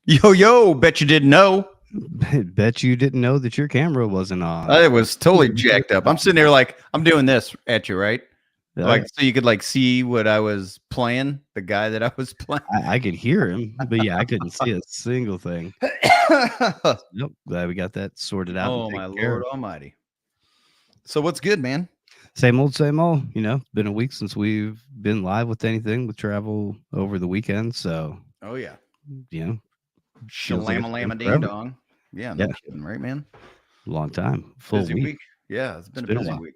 Yo, bet you didn't know. Bet you didn't know that your camera wasn't on. It was totally jacked up. I'm sitting there like I'm doing this at you, right? I, Like so you could like see what I was playing, the guy that I was playing. I could hear him, but yeah, I couldn't see a single thing. Nope. Glad we got that sorted out and Oh my taken care Lord of. Almighty. So what's good, man? Same old, same old. Been a week since we've been live with anything with travel over the weekend. So, Oh yeah. you know, feels like Shalama it's been lama ding forever. dong. Yeah, Yeah, no kidding, right, man? long time, full Busy week. week. Yeah, it's It's been a been a busy while. week.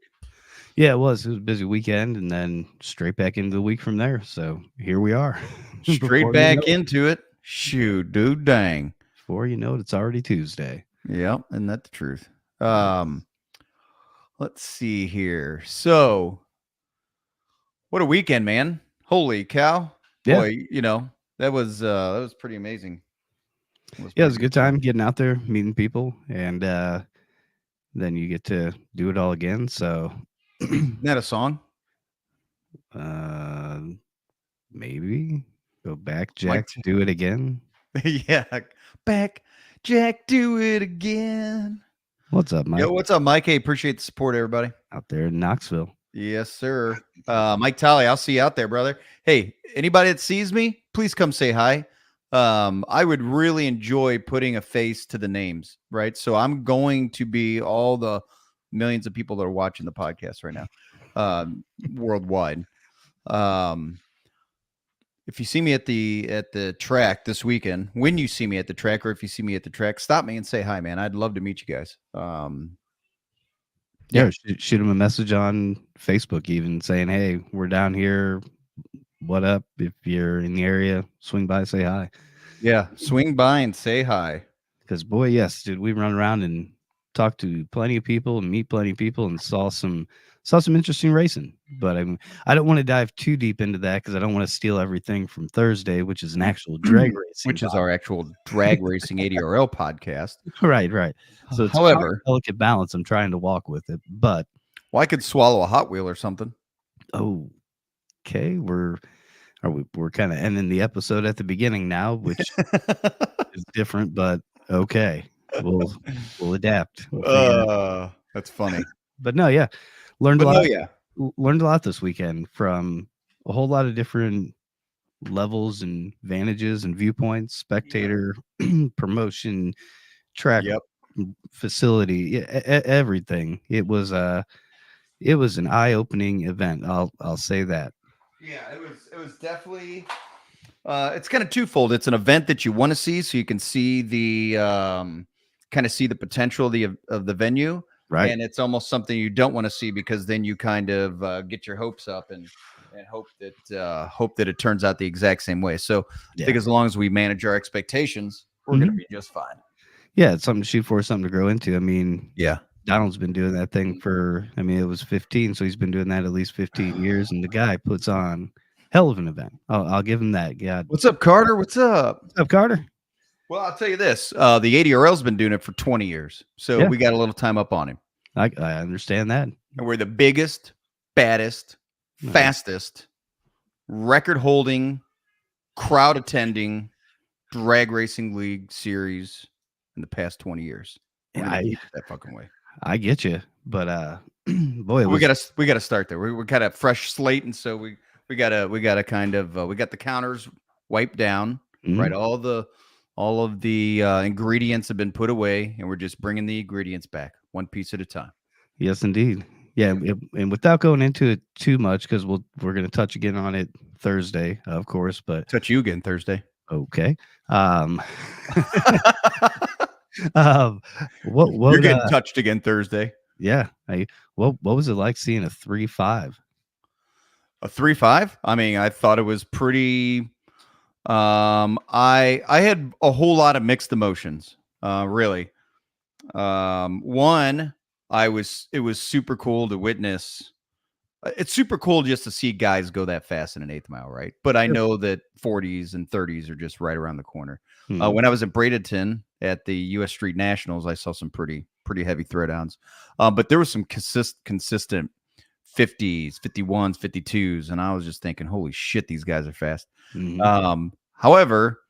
Yeah, it was. It was a busy weekend, and then straight back into the week from there. So here we are. Straight Before you back know it, into it. Shoot, dude, dang. it's already Tuesday. Yeah, isn't that the truth? Um, let's see here. So, what a weekend, man! Holy cow, Yeah, boy! That was pretty amazing. It was yeah, it pretty was a good good stuff. time getting out there, meeting people, and then you get to do it all again. So, Isn't that a song? uh, maybe go back, Mike. Jack, do it again. Yeah, back, Jack, do it again. What's up, Mike? Yo, what's up, Mike? Hey, appreciate the support, everybody. Out there in Knoxville. Yes, sir. Mike Talley, I'll see you out there, brother. Hey, anybody that sees me, please come say hi. I would really enjoy putting a face to the names, right? So I'm going to be all the millions of people that are watching the podcast right now, worldwide. Um, if you see me at the track this weekend, when you see me at the track, or if you see me at the track, stop me and say hi, man. I'd love to meet you guys. Yeah, Yeah, shoot him a message on Facebook, even saying, "Hey, we're down here. What up? If you're in the area, swing by, say hi." yeah. Swing by and say hi. Because boy, yes, dude, we run around and talk to plenty of people and meet plenty of people and saw some interesting racing. But I don't want to dive too deep into that because I don't want to steal everything from Thursday, which is an actual drag racing Which is our pod. actual drag racing ADRL podcast. Right, right. So it's quite a However, delicate balance I'm trying to walk with it. But well, I could swallow a Hot Wheel or something. oh, okay, we're kind of ending the episode at the beginning now, which is different, but okay. We'll we'll adapt. We'll figure it out. That's funny. But no, yeah. Learned a But no, lot yeah. learned a lot this weekend from a whole lot of different levels and vantages and viewpoints, spectator, promotion, track Yep. facility, everything. It was an eye-opening event. I'll say that. Yeah, it was definitely it's kind of twofold. It's an event that you want to see so you can see the kind of see the potential of the venue, Right. and it's almost something you don't want to see because then you kind of get your hopes up and hope that it turns out the exact same way. So I Yeah. think as long as we manage our expectations, we're going to Mhm. be just fine. Yeah, it's something to shoot for, something to grow into. I mean, Yeah. Donald's been doing that thing it was 15, so he's been doing that at least 15 years, and the guy puts on hell of an event. I'll give him that. God. What's up, Carter? What's up? What's up, Carter? Well, I'll tell you this: the ADRL's been doing it for 20 years, so Yeah, we got a little time up on him. I understand that. And we're the biggest, baddest, No, fastest, record-holding, crowd-attending drag racing league series in the past 20 years. We're yeah, gonna keep it that fucking way. I get you, but boy, it But was we gotta start there. We got a fresh slate, and so we gotta kind of we got the counters wiped down, right? mhm, All of the ingredients have been put away, and we're just bringing the ingredients back one piece at a time. yes, indeed. Yeah, Yep. and without going into it too much, because we're gonna touch again on it Thursday, of course. But Touch you again Thursday. okay, um, um, You're what getting touched again Thursday. yeah, what was it like seeing a 3.5? A 3.5. I mean, I thought it was pretty. I had a whole lot of mixed emotions. Really. One, it was super cool to witness. It's super cool just to see guys go that fast in an eighth mile, right? But I Sure. know that 40s and 30s are just right around the corner. Mhm. When I was in Bradenton at the U.S. Street Nationals, I saw some pretty heavy throwdowns, but there was some consistent 50s, 51s, 52s, and I was just thinking, holy shit, these guys are fast. Mhm. However,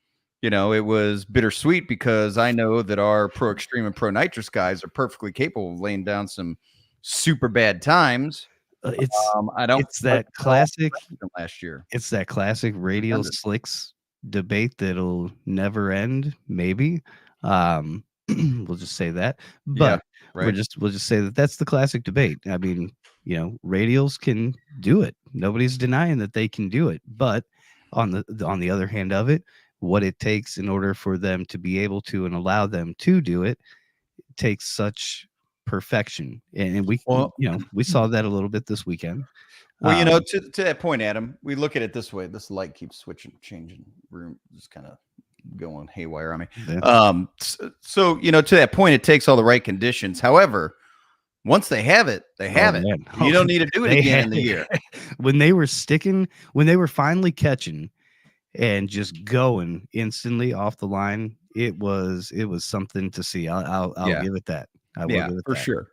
it was bittersweet because I know that our Pro Extreme and Pro Nitrous guys are perfectly capable of laying down some super bad times. It's I don't it's like that how all classic from last year. it's that classic radial Defended. slicks debate that'll never end, maybe. Um, we'll just say that. Yeah, But right. we'll just say that that's the classic debate. I mean, radials can do it. Nobody's denying that they can do it. But on the other hand of it, what it takes in order for them to be able to and allow them to do it takes such perfection. And we Well, we saw that a little bit this weekend. well, Um, to that point, Adam, we look at it this way. This light keeps switching, changing room, just kind of going haywire on me. yeah. So to that point, it takes all the right conditions. However, once they have it, they Oh have it. man, You don't need to do it they again had in the year. when they were sticking, when they were finally catching and just going instantly off the line. It was something to see. I'll Yeah, give it that. I will yeah, give it for that. sure.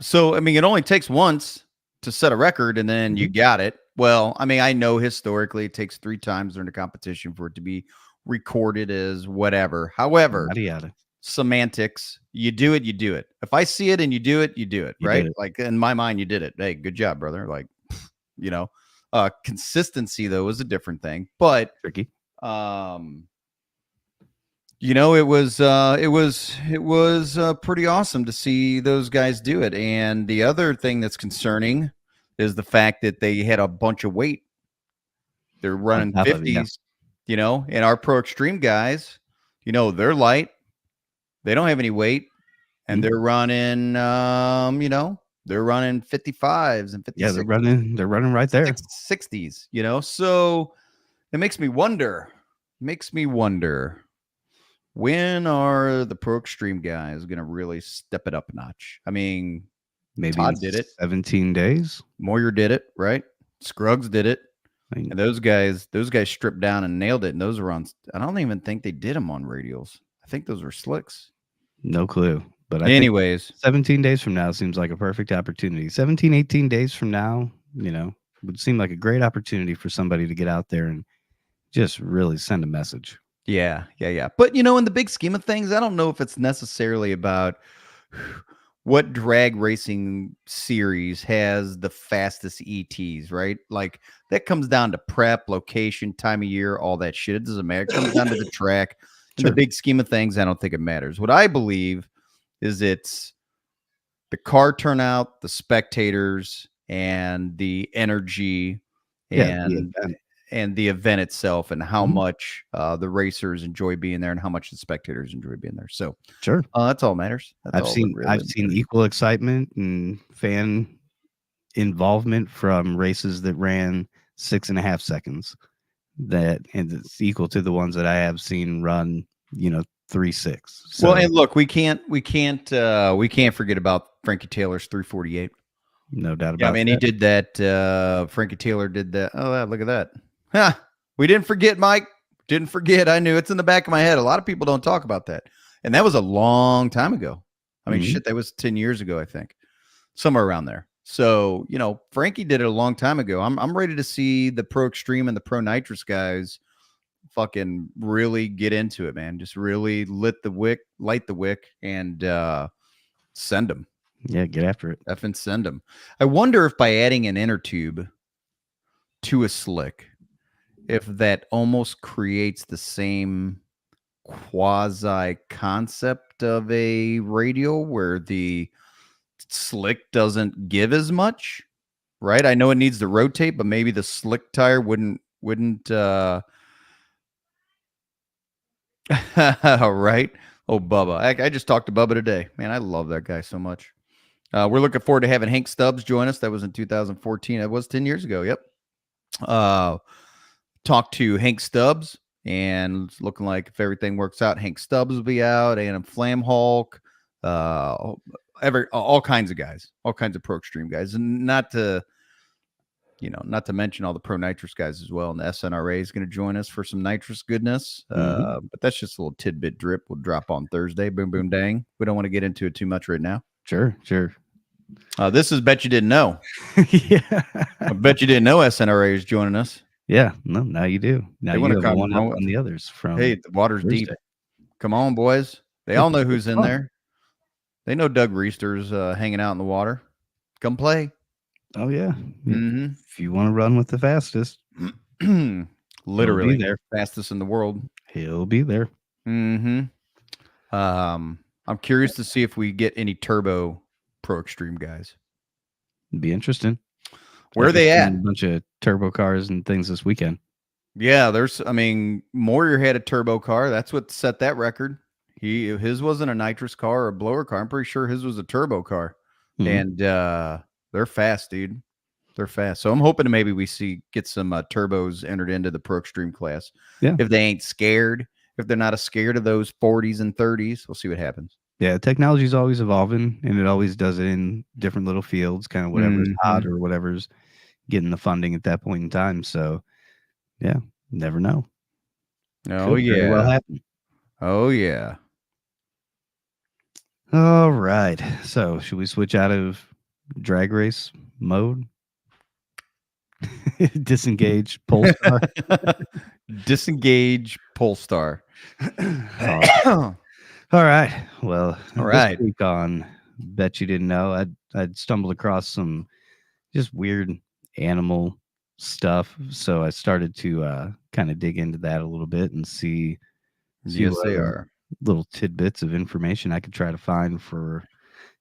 So I mean, it only takes once to set a record, and then you Mhm. got it. Well, I mean, I know historically it takes 3 times during the competition for it to be recorded as whatever. However, Yada yada. semantics. You do it, you do it. If I see it and you do it, You did right? it. Like in my mind, you did it. Hey, good job, brother. Like, you know, consistency though is a different thing. But Tricky. um, it was pretty awesome to see those guys do it. And the other thing that's concerning is the fact that they had a bunch of weight. They're On running top of it, yeah. 50s, and our pro extreme guys, they're light. They don't have any weight. And Mhm. they're running, they're running 55s and Yeah, 56, they're running right there. 60s, So it makes me wonder when are the pro extreme guys going to really step it up a notch? I mean, Maybe in Todd did it. 17 days. Moyer did it, right? Scruggs did it. I mean, And those guys stripped down and nailed it. And those were on, I don't even think they did them on radials. I think those were slicks. no clue. But I think Anyways, 17 days from now seems like a perfect opportunity. 17, 18 days from now, would seem like a great opportunity for somebody to get out there and just really send a message. yeah, yeah, yeah. But in the big scheme of things, I don't know if it's necessarily about what drag racing series has the fastest ETs, right? Like that comes down to prep, location, time of year, all that shit. It doesn't matter. It comes down to the track. In the Sure. big scheme of things, I don't think it matters. What I believe is it's the car turnout, the spectators, and the energy Yeah, the and event. the event itself, and how Mhm. much the racers enjoy being there and how much the spectators enjoy being there. So Sure. that's all that matters. That's all that I've really seen matters. equal excitement and fan involvement from races that ran 6.5 seconds and it's equal to the ones that I have seen run, 3.6. Well, So and look, we can't forget about Frankie Taylor's 348. no doubt Yeah, about man, he that. did that. Frankie Taylor did that. Oh, look at that. Huh. We didn't forget, Mike. Didn't forget. I knew it's in the back of my head. A lot of people don't talk about that. And that was a long time ago. I mean, Mhm. shit, that was 10 years ago, I think. Somewhere around there. So, Frankie did it a long time ago. I'm ready to see the Pro Extreme and the Pro Nitrous guys fucking really get into it, man. Just really light the wick, and send them. Yeah, get after it. Effing send them. I wonder if by adding an inner tube to a slick, if that almost creates the same quasi concept of a radial where the slick doesn't give as much, right? I know it needs to rotate, but maybe the slick tire wouldn't right. Oh, Bubba. I just talked to Bubba today. Man, I love that guy so much. We're looking forward to having Hank Stubbs join us. That was in 2014. That was 10 years ago. Yep. Talked to Hank Stubbs, and it's looking like if everything works out, Hank Stubbs will be out, and Flamhawk, all kinds of guys, all kinds of pro extreme guys, and not to mention all the pro nitrous guys as well. And the SNRA is going to join us for some nitrous goodness. Mhm. But that's just a little tidbit drip. We'll drop on Thursday. Boom, boom, dang. We don't want to get into it too much right now. Sure. This is Bet You Didn't Know. Yeah. I bet you didn't know SNRA is joining us. Yeah, no, now you do. Now They you want to have come one up on the others Hey, from the water's deep. Thursday. Come on, boys. They all know who's It's in fun. there. They know Doug Reister's hanging out in the water. Come play. Oh yeah. Mm-hmm. If you want to run with the fastest, he'll be Literally there. fastest in the world. He'll be there. Mm-hmm. I'm curious to see if we get any turbo pro extreme guys. It'd be interesting. Where are I've been they seeing at? a bunch of turbo cars and things this weekend. Yeah, Moyer had a turbo car. That's what set that record. His wasn't a nitrous car or a blower car. I'm pretty sure his was a turbo car. Mhm. And they're fast, dude. They're fast. So I'm hoping to maybe get some turbos entered into the pro extreme class. Yeah. If they ain't scared, if they're not scared of those 40s and 30s, we'll see what happens. Yeah, technology is always evolving, and it always does it in different little fields, kind of whatever's hot or whatever's getting the funding at that point in time. So, yeah, never know. Oh, Could very well yeah. happen. Oh, yeah. All right. So, should we switch out of drag race mode? Disengage Polestar. Disengage Polestar. All right. Well, All right. this week on Bet You Didn't Know, I'd stumbled across some just weird animal stuff. So I started to kind of dig into that a little bit and see Yes, what they other are. little tidbits of information I could try to find for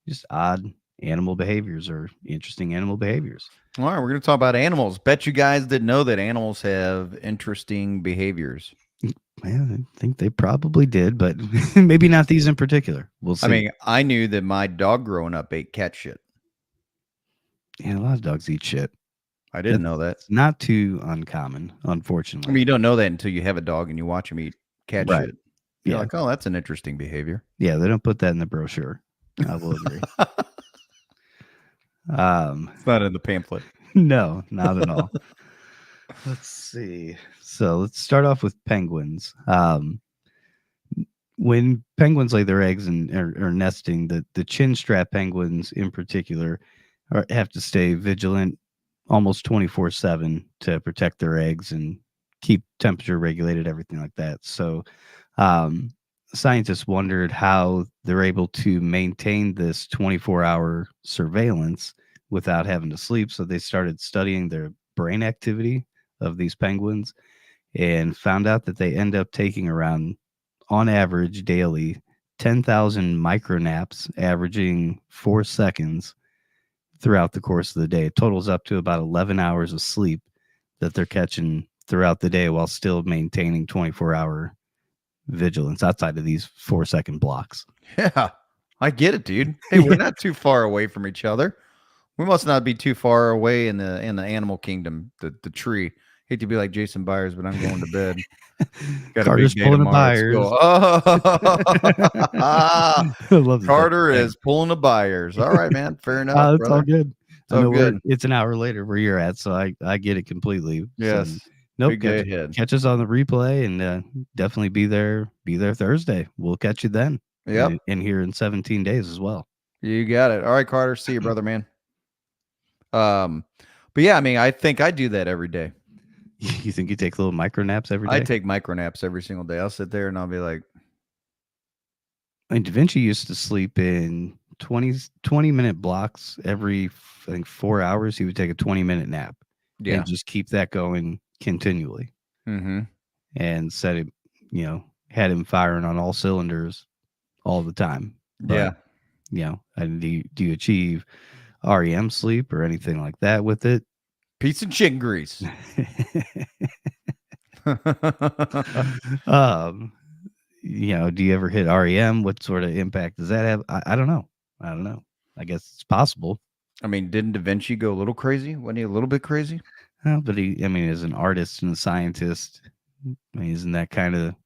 just odd animal behaviors or interesting animal behaviors. All right, we're going to talk about animals. Bet you guys didn't know that animals have interesting behaviors. Well, I think they probably did, but maybe not these in particular. We'll see. I mean, I knew that my dog growing up ate cat shit. Yeah, a lot of dogs eat shit. I didn't know that. It's not too uncommon, unfortunately. I mean, you don't know that until you have a dog and you watch them eat cat Right. shit. You're Yeah. like, oh, that's an interesting behavior. Yeah, they don't put that in the brochure. I will agree. It's not in the pamphlet. No, not at all. Let's see. So let's start off with penguins. When penguins lay their eggs and are nesting, the chin strap penguins in particular have to stay vigilant almost 24/7 to protect their eggs and keep temperature regulated, everything like that. So scientists wondered how they're able to maintain this 24-hour surveillance without having to sleep. So they started studying their brain activity of these penguins and found out that they end up taking around, on average daily, 10,000 micronaps, averaging 4 seconds throughout the course of the day. It totals up to about 11 hours of sleep that they're catching throughout the day while still maintaining 24-hour vigilance outside of these 4-second blocks. Yeah, I get it, dude. Hey, we're not too far away from each other. We must not be too far away in the animal kingdom, the tree. Hate to be like Jason Byers, but I'm going to bed. Got Carter's a big day pulling tomorrow. a Oh, I love Carter is pulling a Byers. All right, man. Fair enough. It's all good. It's all good. It's an hour later where you're at, so I get it completely. Yes. So, nope. Big day ahead. Catch us on the replay and definitely be there Thursday. We'll catch you then. Yep. And here in 17 days as well. You got it. All right, Carter. See you, brother, man. But yeah, I mean, I think I do that every day. You think you take little micro naps every day? I take micro naps every single day. I'll sit there and I'll be like, I mean, Da Vinci used to sleep in 20-minute blocks every, I think, 4 hours. He would take a 20-minute nap. Yeah. And just keep that going continually. Mm-hmm. And set it, had him firing on all cylinders all the time. But, yeah. And do you achieve REM sleep or anything like that with it? Piece of chicken grease. Do you ever hit REM? What sort of impact does that have? I don't know. I guess it's possible. I mean, didn't Da Vinci go a little crazy? Wasn't he a little bit crazy? But as an artist and a scientist, isn't that kind of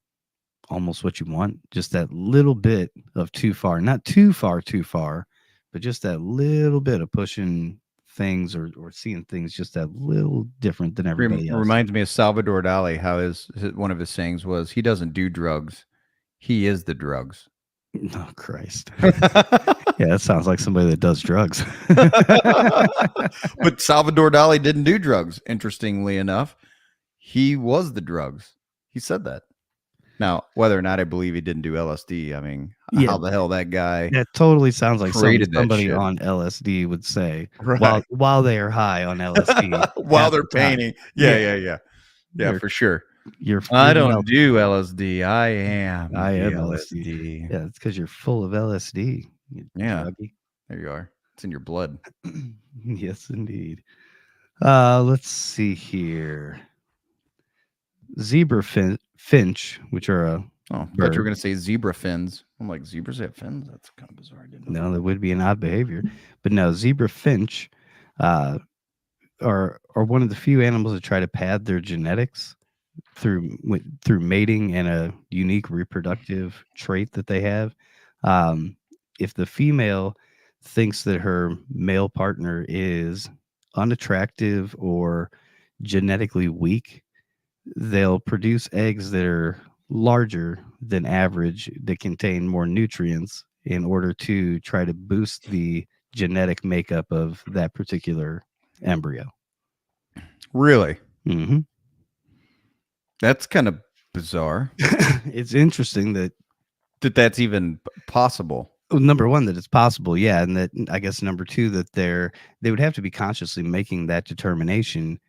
almost what you want? Just that little bit of too far, not too far, but just that little bit of pushing things or seeing things just that little different than everybody else. Reminds me of Salvador Dali, how one of his sayings was, he doesn't do drugs. He is the drugs. Oh, Christ. Yeah, that sounds like somebody that does drugs. But Salvador Dali didn't do drugs, interestingly enough. he was the drugs. He said that. Now, whether or not I believe he didn't do LSD, I mean, Yeah, how the hell that guy that totally sounds like something created that somebody shit? on LSD would say Right. while they are high on LSD While half they're the time. painting. Yeah, Yeah, yeah, yeah. Yeah, you're for sure. you're I you're don't developing. do LSD. I am I the am LSD. LSD. Yeah, it's because you're full of LSD, you Yeah, druggie. there you are. It's in your blood. Yes, indeed. Let's see here. Finch, which are a Oh, I thought you were bird. going to say zebra fins. I'm like, zebras have fins? That's kind of bizarre. I didn't know No, that. that would be an odd behavior. But no, zebra finch uh, are one of the few animals that try to pad their genetics through mating and a unique reproductive trait that they have. Um, if the female thinks that her male partner is unattractive or genetically weak, they'll produce eggs that are larger than average that contain more nutrients in order to try to boost the genetic makeup of that particular embryo. Really? Hmm. That's kind of bizarre It's interesting that that that's even possible. number one that it's possible, yeah, and that I guess number two that they would have to be consciously making that determination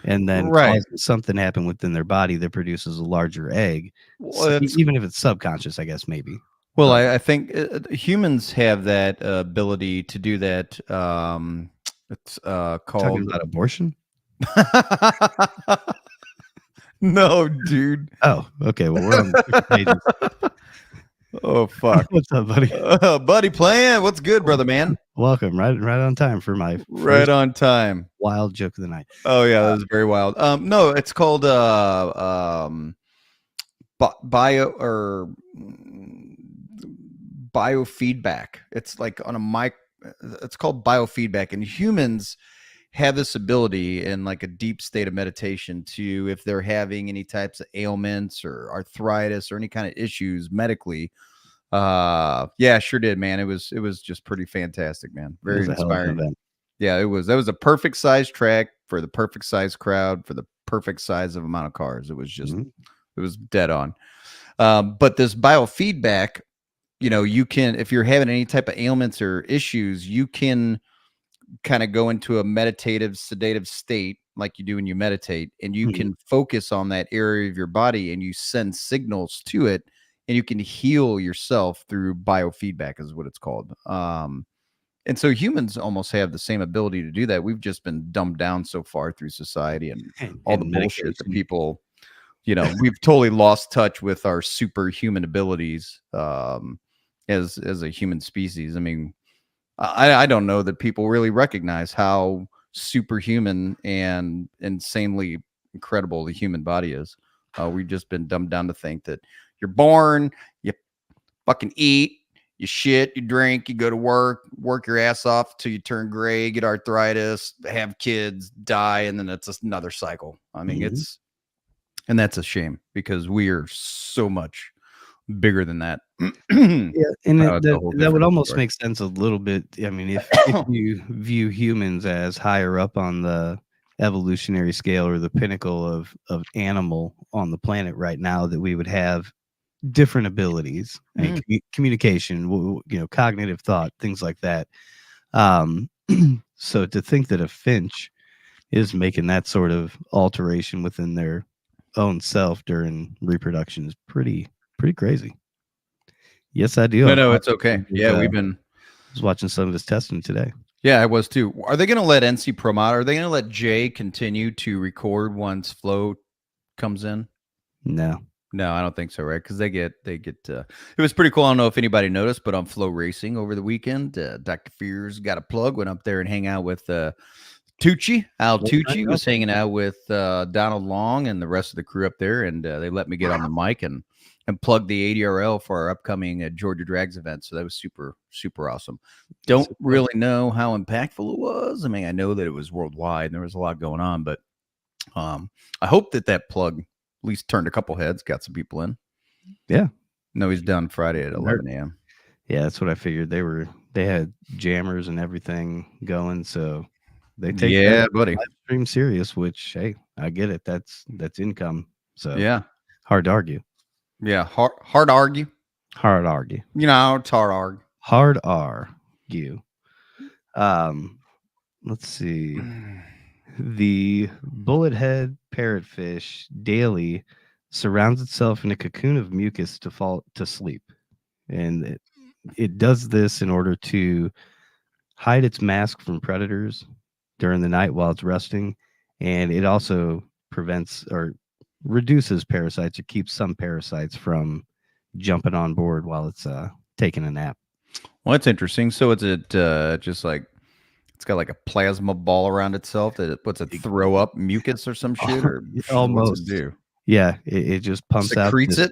and then Right. causing something happen within their body that produces a larger egg. Well, So, it's even if it's subconscious, I guess maybe. well, But I think humans have that ability to do that. It's talking called. about abortion. No, dude. Oh, okay. Well, we're on different pages. Oh fuck, What's up, buddy? buddy. Plant. What's good, brother, man? Welcome, right on time for my Right first on time. wild joke of the night. Oh yeah, that was very wild. No, it's called bio or biofeedback. It's like on a mic. It's called biofeedback, and humans have this ability in like a deep state of meditation to, if they're having any types of ailments or arthritis or any kind of issues medically. Yeah, sure did, man. It was just pretty fantastic, man. It Very was a hell of an inspiring. event. Yeah, it was. That was a perfect size track for the perfect size crowd for the perfect size of amount of cars. It was just, Mhm. it was dead on. But this biofeedback, you can, if you're having any type of ailments or issues, you can kind of go into a meditative, sedative state like you do when you meditate, and you Mhm. can focus on that area of your body and you send signals to it, and you can heal yourself through biofeedback, is what it's called. And so humans almost have the same ability to do that. We've just been dumbed down so far through society and all the And bullshit that medication. people, we've totally lost touch with our superhuman abilities, as a human species. I mean, I don't know that people really recognize how superhuman and insanely incredible the human body is. We've just been dumbed down to think that you're born, you fucking eat, you shit, you drink, you go to work your ass off till you turn gray, get arthritis, have kids, die, and then it's just another cycle. I mean, Mhm. and that's a shame because we are so much bigger than that. Yeah, and It's a whole that would different almost story. make sense a little bit. I mean, if you view humans as higher up on the evolutionary scale or the pinnacle of animal on the planet right now, that we would have different abilities and Mhm. communication, cognitive thought, things like that. Um, so to think that a finch is making that sort of alteration within their own self during reproduction is pretty crazy. Yes, I do. No, no, it's okay. Yeah, I we've been. was watching some of his testing today. Yeah, I was too. Are they going to let NC promote? Are they going to let Jay continue to record once Flo comes in? No. No, I don't think so, right? Because they get. It was pretty cool. I don't know if anybody noticed, but on Flow Racing over the weekend, Dr. Fears got a plug. Went up there and hang out with Tucci. Al Well, I Tucci know. was hanging out with Donald Long and the rest of the crew up there, and they let me get on the mic and plug the ADRL for our upcoming Georgia Drags event. So that was super super awesome. Don't So, really know how impactful it was. I mean, I know that it was worldwide and there was a lot going on, but I hope that plug at least turned a couple heads, got some people in. yeah. No, he's done Friday at 11 a.m. Yeah, that's what I figured. They had jammers and everything going, so They take that Yeah, buddy. live stream serious, which hey, I get it. That's income. So Yeah. hard to argue. Yeah. Hard to argue. Hard to argue. It's hard to argue. Hard argue. Let's see. The bullethead parrotfish daily surrounds itself in a cocoon of mucus to fall to sleep. And it does this in order to hide its mask from predators during the night while it's resting. And it also prevents or reduces parasites or keeps some parasites from jumping on board while it's taking a nap. Well, that's interesting. So it's just like it's got like a plasma ball around itself that what's it throw up mucus or some shit or Almost. what's it do? Yeah, it just pumps out Secretes this,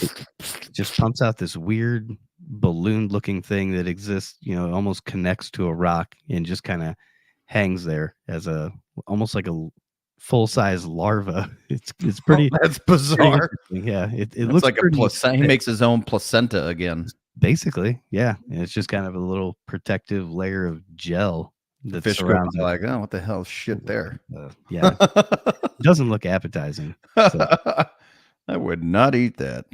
it. just pumps out this weird balloon looking thing that exists, almost connects to a rock and just kind of hangs there as almost like a full size larva. It's pretty That's bizarre. pretty yeah, it It's looks like a pretty placenta. He makes his own placenta again. basically, yeah. And it's just kind of a little protective layer of gel that Fish surrounds it. like, oh, what the hell shit there? Yeah, it doesn't look appetizing. So. I would not eat that.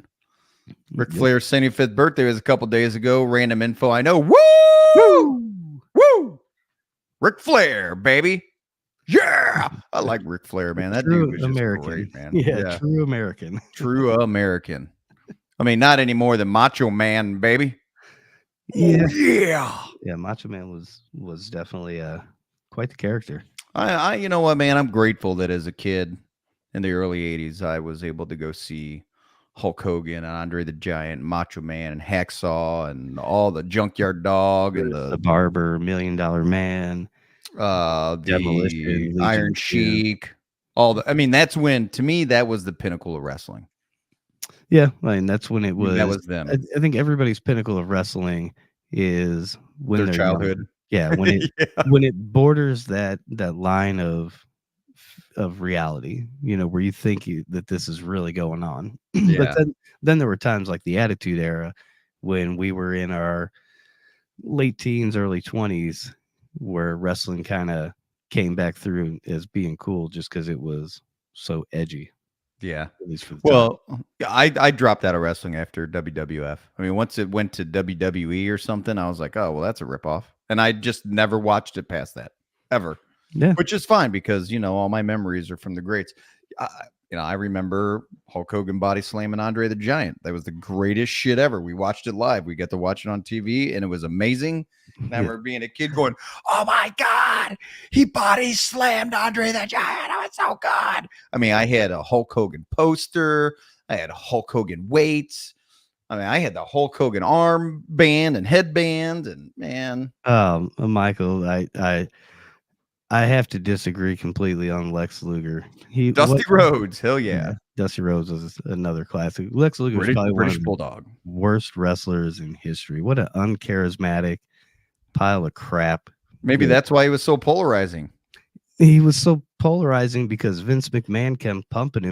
Ric Flair's 75th birthday was a couple days ago. Random info I know. Woo! Woo! Ric Flair, baby. Yeah! I like Ric Flair, man. That True dude was just American. great, man. Yeah, true American. True American. I mean, not any more than Macho Man, baby. Yeah. Yeah. Yeah, Macho Man was definitely quite the character. I you know what, man? I'm grateful that as a kid in the early 80s, I was able to go see Hulk Hogan and Andre the Giant, Macho Man, and Hacksaw, and all the Junkyard Dog and The Barber, $1 Million Man, the Demolition, Iron Legion, Sheik, all the. I mean, that's when to me that was the pinnacle of wrestling. Yeah, I mean that's when it was. That was them. I think everybody's pinnacle of wrestling is when Their they're childhood. younger. Yeah, when it when it borders that line of reality, where you think that this is really going on. Yeah. But then there were times like the Attitude Era when we were in our late teens, early 20s, where wrestling kind of came back through as being cool just because it was so edgy. Yeah. At least for the Well, I dropped out of wrestling after WWF. I mean, once it went to WWE or something, I was like, oh, well, that's a ripoff. And I just never watched it past that ever. Yeah. Which is fine because, all my memories are from the greats. I remember Hulk Hogan body slamming Andre the Giant. That was the greatest shit ever. We watched it live. We got to watch it on TV and it was amazing. And I remember being a kid going, oh my God, he body slammed Andre the Giant. Oh, it's so good. I mean, I had a Hulk Hogan poster. I had Hulk Hogan weights. I mean, I had the Hulk Hogan arm band and headband and man. Michael, I have to disagree completely on Lex Luger. Dusty Rhodes, hell yeah. Dusty Rhodes was another classic. Lex Luger was probably British one of Bulldog. the worst wrestlers in history. What an uncharismatic pile of crap. Maybe that's why he was so polarizing. He was so polarizing because Vince McMahon kept pumping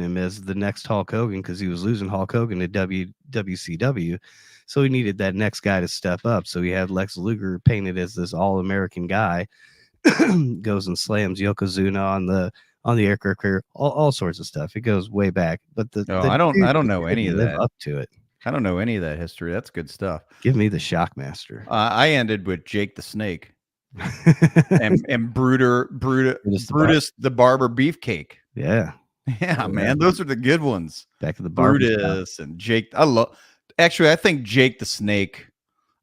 him as the next Hulk Hogan because he was losing Hulk Hogan to WCW. So he needed that next guy to step up. So he had Lex Luger painted as this all-American guy. Goes and slams Yokozuna on the aircraft carrier, all sorts of stuff. It goes way back. But I don't know any of that. Up to it. I don't know any of that history. That's good stuff. Give me the Shockmaster. I ended with Jake the Snake and Brutus the Barber Beefcake. Yeah, man, those are the good ones. Back to the Brutus and Jake. I think Jake the Snake.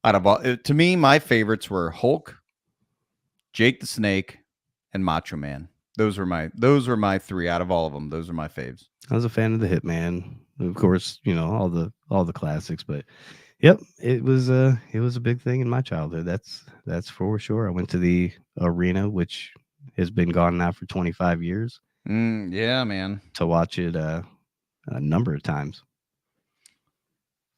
Out of all, to me, my favorites were Hulk, Jake the Snake, and Macho Man. Those were my three out of all of them. Those are my faves. I was a fan of the Hitman, of course. All the classics. But yep, it was a big thing in my childhood. That's for sure. I went to the arena, which has been gone now for 25 years. Yeah, man. To watch it a number of times.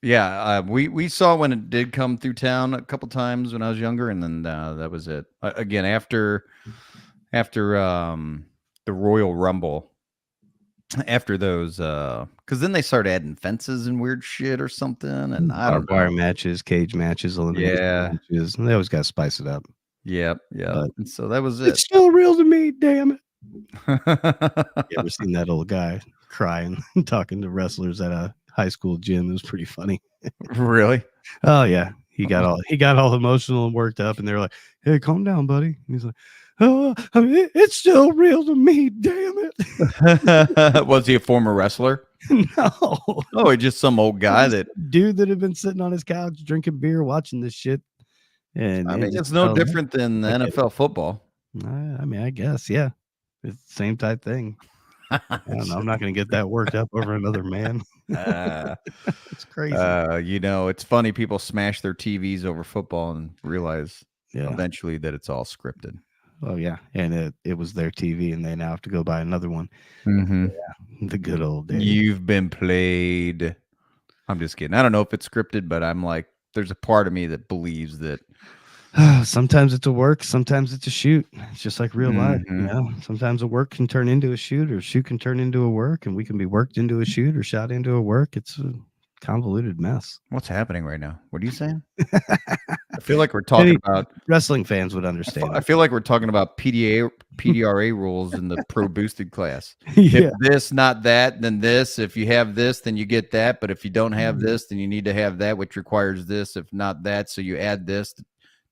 Yeah, we saw when it did come through town a couple times when I was younger, and then that was it. Again, after the Royal Rumble, after those, because then they started adding fences and weird shit or something, and I don't know. Wire matches, cage matches, elimination matches. They always got to spice it up. Yep. Yep. But And so that was it. it's still real to me, damn it. You ever seen that old guy crying, talking to wrestlers at a high school gym? It was pretty funny. Really? Oh yeah, he got all emotional and worked up, and they're like, "Hey, calm down, buddy." And he's like, "Oh, I mean, it's still real to me, damn it." Was he a former wrestler? No, Oh, he's just some old guy just that, a dude that had been sitting on his couch drinking beer, watching this shit, and I it mean, just it's no fell in. different than I get it. NFL football. I mean, I guess, yeah, it's the same type thing. I don't know. I'm not gonna get that worked up over another man. Uh, It's crazy. it's funny people smash their TVs over football and realize Yeah. eventually that it's all scripted. Oh yeah, and it was their TV, and they now have to go buy another one. Mm-hmm. The good old days. You've been played. I'm just kidding. I don't know if it's scripted, but I'm like, there's a part of me that believes that. Sometimes it's a work, sometimes it's a shoot. It's just like real life, you Mhm. know. Sometimes a work can turn into a shoot, or a shoot can turn into a work, and we can be worked into a shoot or shot into a work. It's a convoluted mess. What's happening right now? What are you saying? I feel like we're Any talking about. wrestling fans would understand. I feel like we're talking about PDRA rules in the pro boosted class. If Yeah, this, not that, then this. If you have this, then you get that. But if you don't have this, then you need to have that, which requires this. If not that, so you add this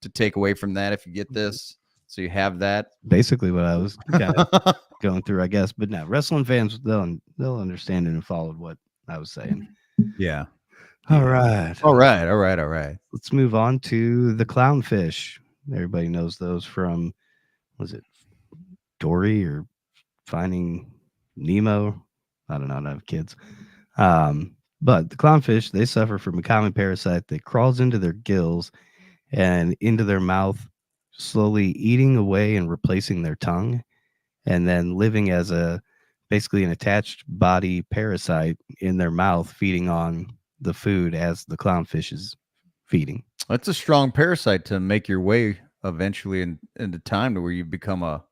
to take away from that. If you get this, so you have that. basically what I was kind of going through, I guess. But no, wrestling fans they'll understand it and follow what I was saying. Yeah. All right. All right. All right. All right. Let's move on to the clownfish. Everybody knows those from, was it Dory or Finding Nemo? I don't know. I don't have kids. But the clownfish, they suffer from a common parasite that crawls into their gills and into their mouth, slowly eating away and replacing their tongue, and then living as basically an attached body parasite in their mouth, feeding on the food as the clownfish is feeding. That's a strong parasite to make your way eventually into time to where you become a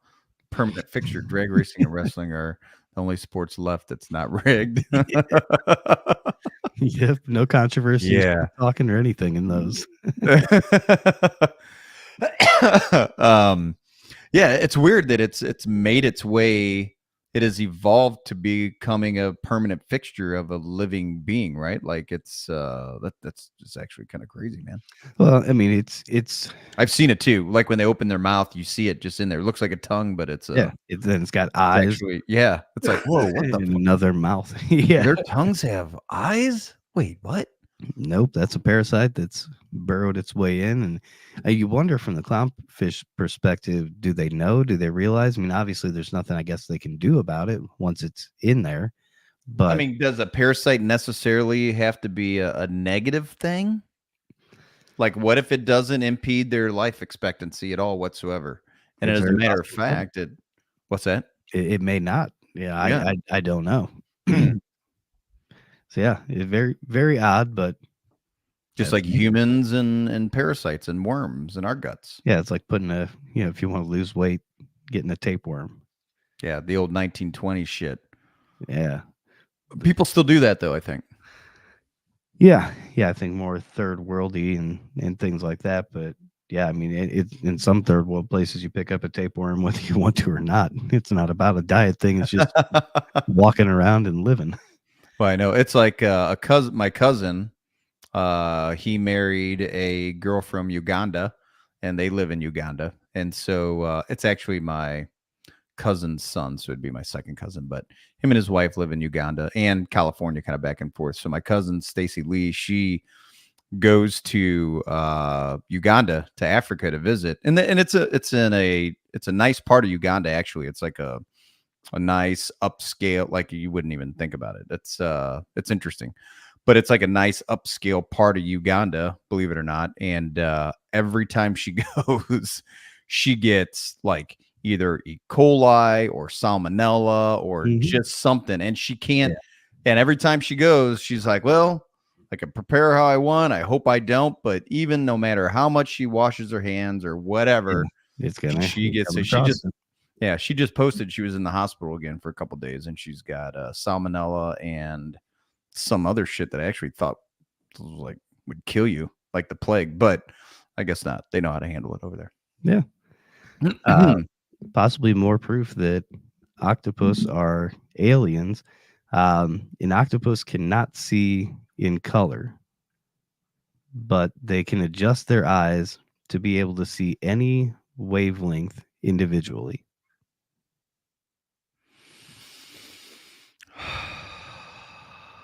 permanent fixture. Drag racing and wrestling are the only sports left that's not rigged. Yep, no controversy, Yeah. talking or anything in those. Yeah, it's weird that it's made its way. It has evolved to becoming a permanent fixture of a living being, right? Like it's that's just actually kind of crazy, man. Well, I mean, it's I've seen it too. Like when they open their mouth, you see it just in there. It looks like a tongue, but it's yeah. Then it's got it's eyes. actually, yeah. It's like, whoa, what the And fuck? another mouth. Yeah. Their tongues have eyes? Wait, what? Nope, that's a parasite that's burrowed its way in, and you wonder from the clownfish perspective, do they know? Do they realize? I mean, obviously, there's nothing I guess they can do about it once it's in there. But I mean, does a parasite necessarily have to be a negative thing? Like, what if it doesn't impede their life expectancy at all whatsoever? And it's as a very matter of possible. fact, what's that? It may not. Yeah, Yeah. I don't know. Hmm. So yeah, it's very very odd, but Just that's like nature. humans and parasites and worms in our guts. Yeah, it's like putting if you want to lose weight, getting a tapeworm. Yeah, the old 1920s shit. Yeah. People still do that though, I think. Yeah, I think more third worldy and things like that. But yeah, I mean, it in some third world places you pick up a tapeworm whether you want to or not. It's not about a diet thing. It's just walking around and living. Well, I know it's like my cousin. He married a girl from Uganda, and they live in Uganda, and so it's actually my cousin's son, so it'd be my second cousin. But him and his wife live in Uganda and California, kind of back and forth. So my cousin Stacy Lee, she goes to Uganda to Africa to visit, and it's a nice part of Uganda actually. It's like a nice upscale, like you wouldn't even think about it. It's interesting, but it's like a nice upscale part of Uganda, believe it or not. And every time she goes, she gets like either E. coli or salmonella or just something, and she can't. Yeah. And every time she goes, she's like, "Well, I can prepare how I want. I hope I don't." But even no matter how much she washes her hands or whatever, It's gonna she gets come it. She across just she just posted she was in the hospital again for a couple days, and she's got salmonella and some other shit that I actually thought was like would kill you, like the plague, but I guess not. They know how to handle it over there. Yeah. Uh, Possibly more proof that octopus are aliens. An octopus cannot see in color, but they can adjust their eyes to be able to see any wavelength individually.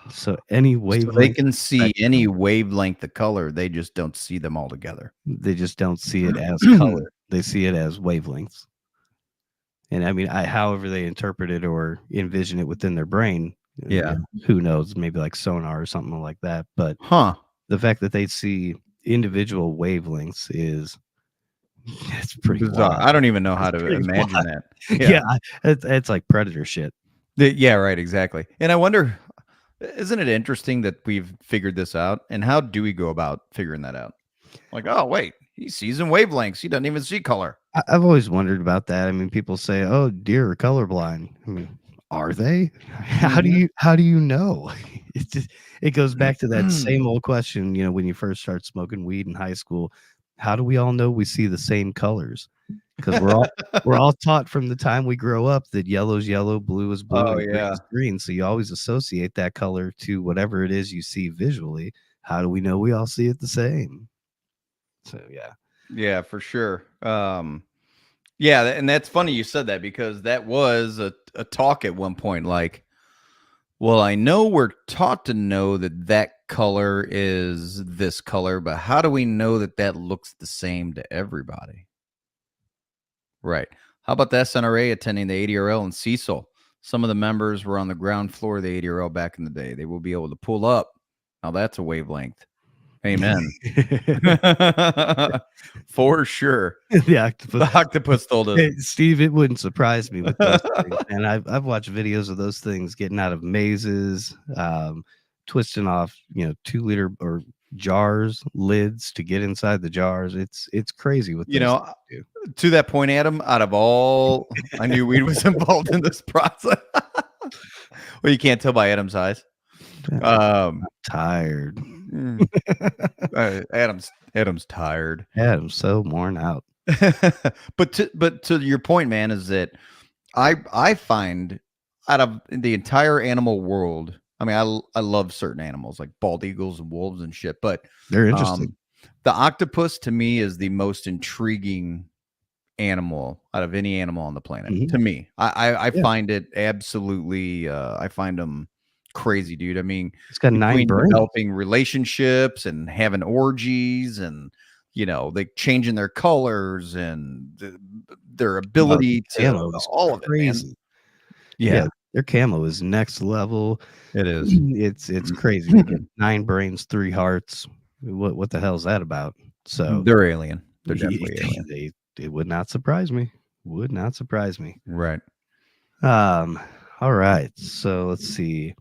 So any So they wavelength can of see any spectrum, wavelength of color, they just don't see them all together. they just don't see it as color. They see it as wavelengths. And I mean, however they interpret it or envision it within their brain, Yeah. who knows? Maybe like sonar or something like that. But Huh. the fact that they see individual wavelengths is it's pretty Bizarre. wild. I don't even know how It's to pretty imagine wild. that. Yeah. Yeah, it's like predator shit. Yeah, right, exactly. And I wonder, isn't it interesting that we've figured this out? And how do we go about figuring that out? Like, oh, wait, he sees in wavelengths. He doesn't even see color. I've always wondered about that. I mean, people say, "Oh, deer are colorblind." I mean, are they? Mhm. How do you know? It just it goes back to that same old question. When you first start smoking weed in high school, how do we all know we see the same colors? Because we're all taught from the time we grow up that yellow's yellow, blue is blue, Oh, and green yeah. is green. So you always associate that color to whatever it is you see visually. How do we know we all see it the same? So yeah. Yeah, for sure. Yeah, and that's funny you said that because that was a talk at one point. Like, well, I know we're taught to know that that color is this color, but how do we know that that looks the same to everybody? Right. How about the SNRA attending the ADRL in Cecil? Some of the members were on the ground floor of the ADRL back in the day. They will be able to pull up. Now that's a wavelength. Amen. For sure. The octopus. The octopus told us. Hey, Steve, it wouldn't surprise me with those things, and I've watched videos of those things getting out of mazes, twisting off, 2-liter or jars, lids to get inside the jars. It's crazy what You those know, things to that point, Adam, out of all I knew weed was involved in this process. Well, you can't tell by Adam's eyes. do. Um, Tired. mm, Adam's tired. Yeah, I'm so worn out. But to your point, man, is that I find out of the entire animal world, I mean, I love certain animals like bald eagles and wolves and shit, but They're interesting. um, the octopus to me is the most intriguing animal out of any animal on the planet. Mhm. To me, I Yeah, find it absolutely. I find them crazy, dude. I mean, it's got 9 between brains. developing relationships and having orgies and like changing their colors and their Oh, the ability to camo is all of it, man. crazy. Yeah, Yeah, their camo is next level. it is. It's crazy. They get 9 brains, 3 hearts. What the hell is that about? So, They're alien. They're he definitely alien. it would not surprise me. Would not surprise me. Right. Um, all right. So let's see.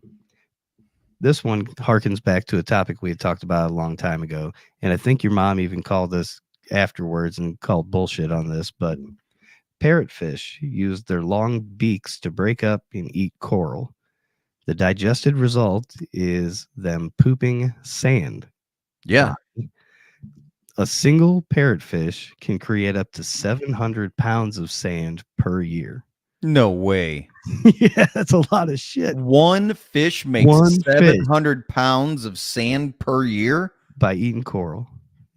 This one harkens back to a topic we had talked about a long time ago, and I think your mom even called us afterwards and called bullshit on this, but parrotfish use their long beaks to break up and eat coral. The digested result is them pooping sand. Yeah. A single parrotfish can create up to 700 pounds of sand per year. No way. Yeah, that's a lot of shit. One fish makes One fish 700 pounds of sand per year. by eating coral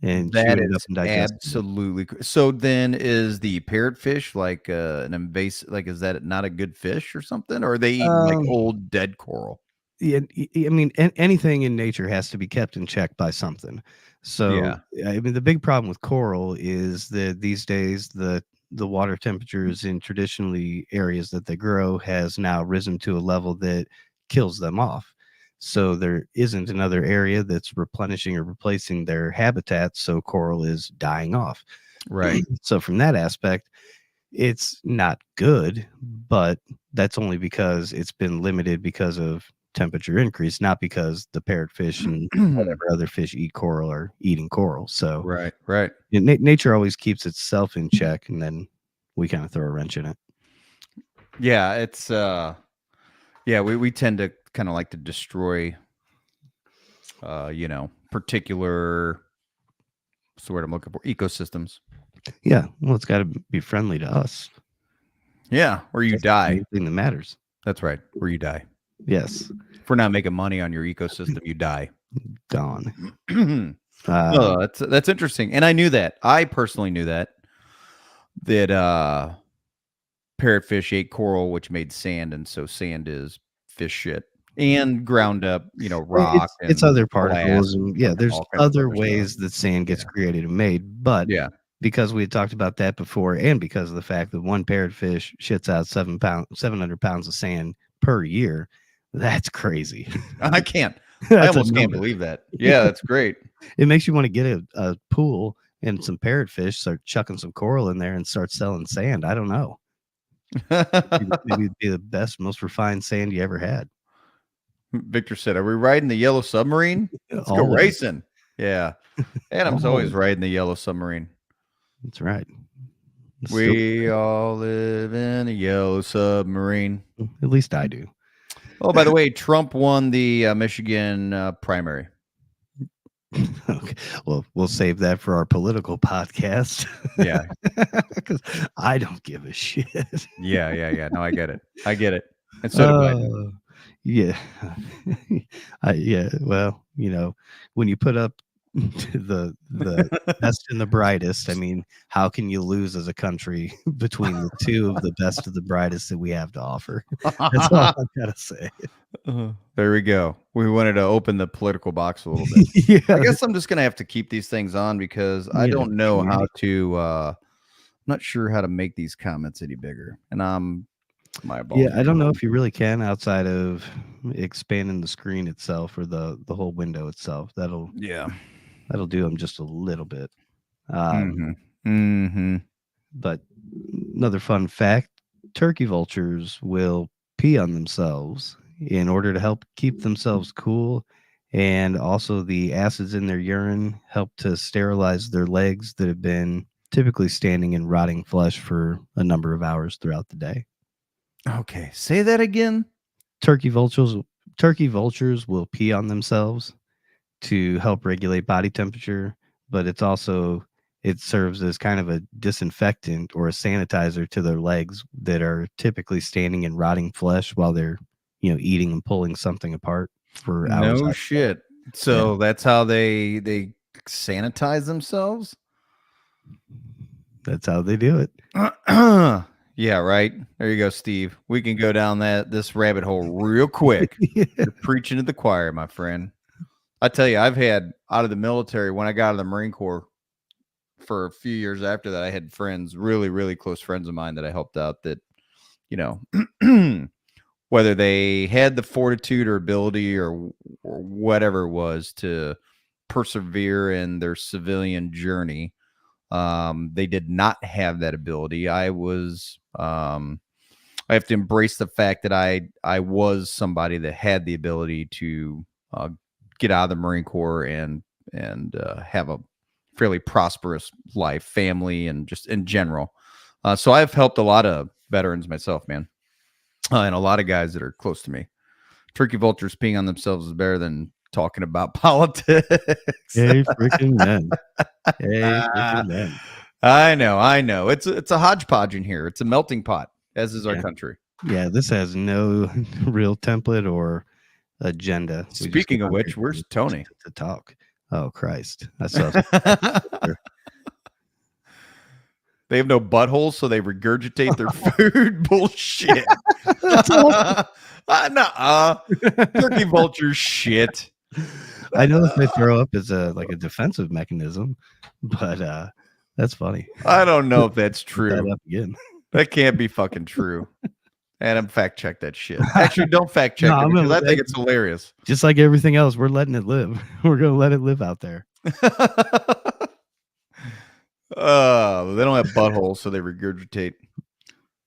and That chewing it up is and digesting it. absolutely so then is the parrotfish like an invasive like is that not a good fish or something? Or are they eating like Um, old dead coral? Yeah, I mean, anything in nature has to be kept in check by something. So, Yeah. I mean, the big problem with coral is that these days the water temperatures in traditionally areas that they grow has now risen to a level that kills them off. So there isn't another area that's replenishing or replacing their habitat, so coral is dying off. Right. So from that aspect, it's not good, but that's only because it's been limited because of temperature increase, not because the parrotfish and whatever other fish eat coral are eating coral. So Right. Right. nature always keeps itself in check, and then we kind of throw a wrench in it. Yeah, it's yeah, we tend to kind of like to destroy particular what's the word I'm looking for? Ecosystems. Yeah, well, it's got to be friendly to us. Yeah, or you That's the die. main thing that matters. That's right, or you die. Yes, If we're not making money on your ecosystem, you die. gone. No, that's interesting, and I knew that. I personally knew that parrotfish ate coral, which made sand, and so sand is fish shit and ground up, rock It's and other glass particles, and and yeah, fucking there's all kinds of other other stuff. ways that sand gets Yeah, created and made, but yeah. because we had talked about that before, and because of the fact that one parrotfish shits out 700 pounds of sand per year, that's crazy. I can't. I That's a almost can't number. believe that. Yeah, that's great. It makes you want to get a pool and some parrotfish, start chucking some coral in there, and start selling sand. I don't know. Maybe it'd be the best, most refined sand you ever had. Victor said, "Are we riding the yellow submarine? Let's go Always, racing." Yeah, Adam's always always. riding the yellow submarine. That's right. Still, We all live in a yellow submarine. at least I do. Oh, by the way, Trump won the Michigan primary. Okay. Well, we'll save that for our political podcast. Yeah, Because I don't give a shit. yeah. No, I get it. And so did Biden. Yeah. Yeah. Well, when you put up the best and the brightest, I mean, how can you lose as a country between the two of the best of the brightest that we have to offer? That's all I gotta say. There we go. We wanted to open the political box a little bit. Yeah. I guess I'm just gonna have to keep these things on because I Yeah, don't know how community. to. I'm not sure how to make these comments any bigger, and my balls. Yeah, I don't know if you really can outside of expanding the screen itself or the whole window itself. Yeah. That'll do them just a little bit. Mm-hmm. Mm-hmm. But another fun fact, turkey vultures will pee on themselves in order to help keep themselves cool. And also, the acids in their urine help to sterilize their legs that have been typically standing in rotting flesh for a number of hours throughout the day. Okay, say that again. Turkey vultures will pee on themselves to help regulate body temperature, but it serves as kind of a disinfectant or a sanitizer to their legs that are typically standing in rotting flesh while they're, eating and pulling something apart for hours. No shit. So that's how they sanitize themselves. That's how they do it. Yeah, right. There you go, Steve. We can go down this rabbit hole real quick. Yeah. You're preaching to the choir, my friend. I tell you, I've had out of the military when I got out of the Marine Corps for a few years after that, I had friends, really, really close friends of mine that I helped out that, whether they had the fortitude or ability or whatever it was to persevere in their civilian journey, they did not have that ability. I have to embrace the fact that I was somebody that had the ability to get out of the Marine Corps and have a fairly prosperous life, family, and just in general. So I've helped a lot of veterans myself, man, and a lot of guys that are close to me. Turkey vultures peeing on themselves is better than talking about politics. Hey, freaking men. Hey, freaking men. I know. It's a hodgepodge in here. It's a melting pot, as is our country. Yeah, this has no real template or agenda. We just Speaking get of on which, here where's Tony? to talk. Oh Christ! I saw. They have no buttholes, so they regurgitate their food. Bullshit. Turkey vulture shit. I know if they throw up as a defensive mechanism, but that's funny. I don't know if that's Put true. that up again. That can't be fucking true. Adam, fact check that shit. Actually, don't fact check it because I think it's hilarious. Just like everything else, we're letting it live. We're gonna let it live out there. They don't have buttholes, so they regurgitate.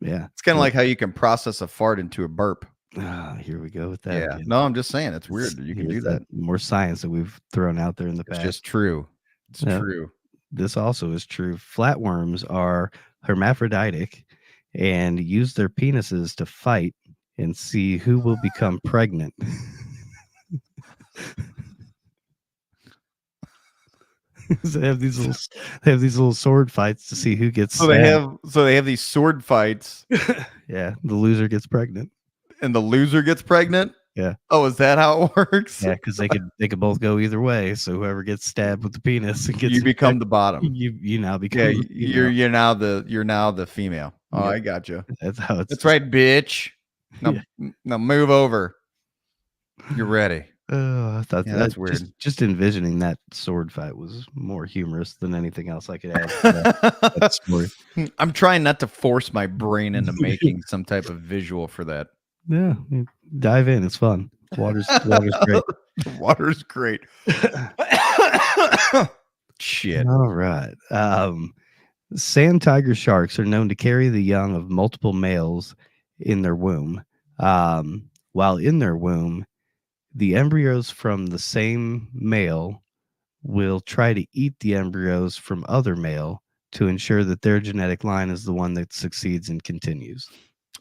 Yeah, It's kind of like how you can process a fart into a burp. here we go with that. Yeah. Again. No, I'm just saying it's weird that you can do that. More science that we've thrown out there in the It's past. just true. It's true. This also is true. Flatworms are hermaphroditic and use their penises to fight and see who will become pregnant. So they have these little sword fights to see who gets So stabbed. they have these sword fights, Yeah, the loser gets pregnant. and the loser gets pregnant. Yeah. Oh, is that how it works? Yeah, because they could both go either way. So whoever gets stabbed with the penis and gets You become infected, the bottom. you now Yeah, become the female. you're now the female. Oh, Yeah, I got you. that's how it's. That's right, bitch. Yeah. Now move over. You're ready. I thought Yeah, that that's weird. just envisioning that sword fight was more humorous than anything else I could add to that story. I'm trying not to force my brain into making some type of visual for that. Yeah, dive in. It's fun. Water's great. The water's great. Shit. All right. Sand tiger sharks are known to carry the young of multiple males in their womb. While in their womb, the embryos from the same male will try to eat the embryos from other male to ensure that their genetic line is the one that succeeds and continues.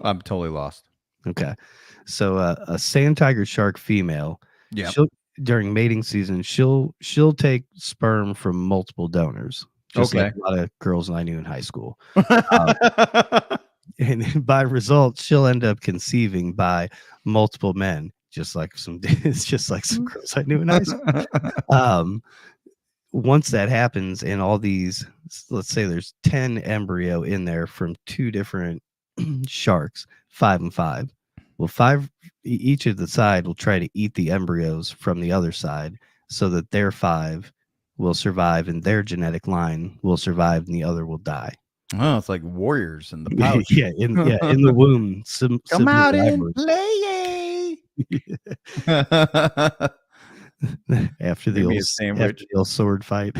I'm totally lost. Okay. So a sand tiger shark female, Yeah. during mating season, she'll take sperm from multiple donors, just like a lot of girls I knew in high school. And by result, she'll end up conceiving by multiple men, just like some girls I knew in high school. Once that happens, and all these, let's say there's 10 embryo in there from 2 different sharks, 5 and 5. Well, each of the side will try to eat the embryos from the other side so that their 5 will survive and their genetic line will survive and the other will die. Oh, it's like warriors in the pouch. Yeah, in the womb. Come out and play. After the old sword fight.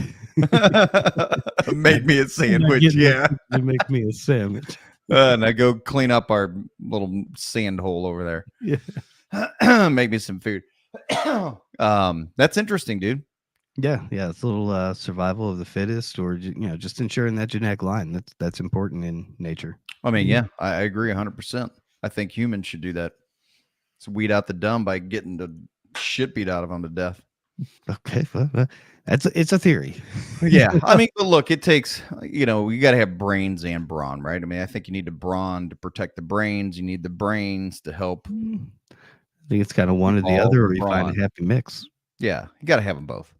Make me a sandwich. Yeah. You make me a sandwich. And I go clean up our little sand hole over there. Yeah. Make me some food. That's interesting, dude. Yeah. It's a little survival of the fittest, or just ensuring that genetic line. That's important in nature. I mean, yeah, I agree 100%. I think humans should do that. Let's weed out the dumb by getting the shit beat out of them to death. Okay, it's a theory. Yeah, I mean, but look, it takes, you got to have brains and brawn, right? I mean, I think you need the brawn to protect the brains. You need the brains to help. I think it's kind of one or the other, or you find a happy mix. Yeah, you got to have them both.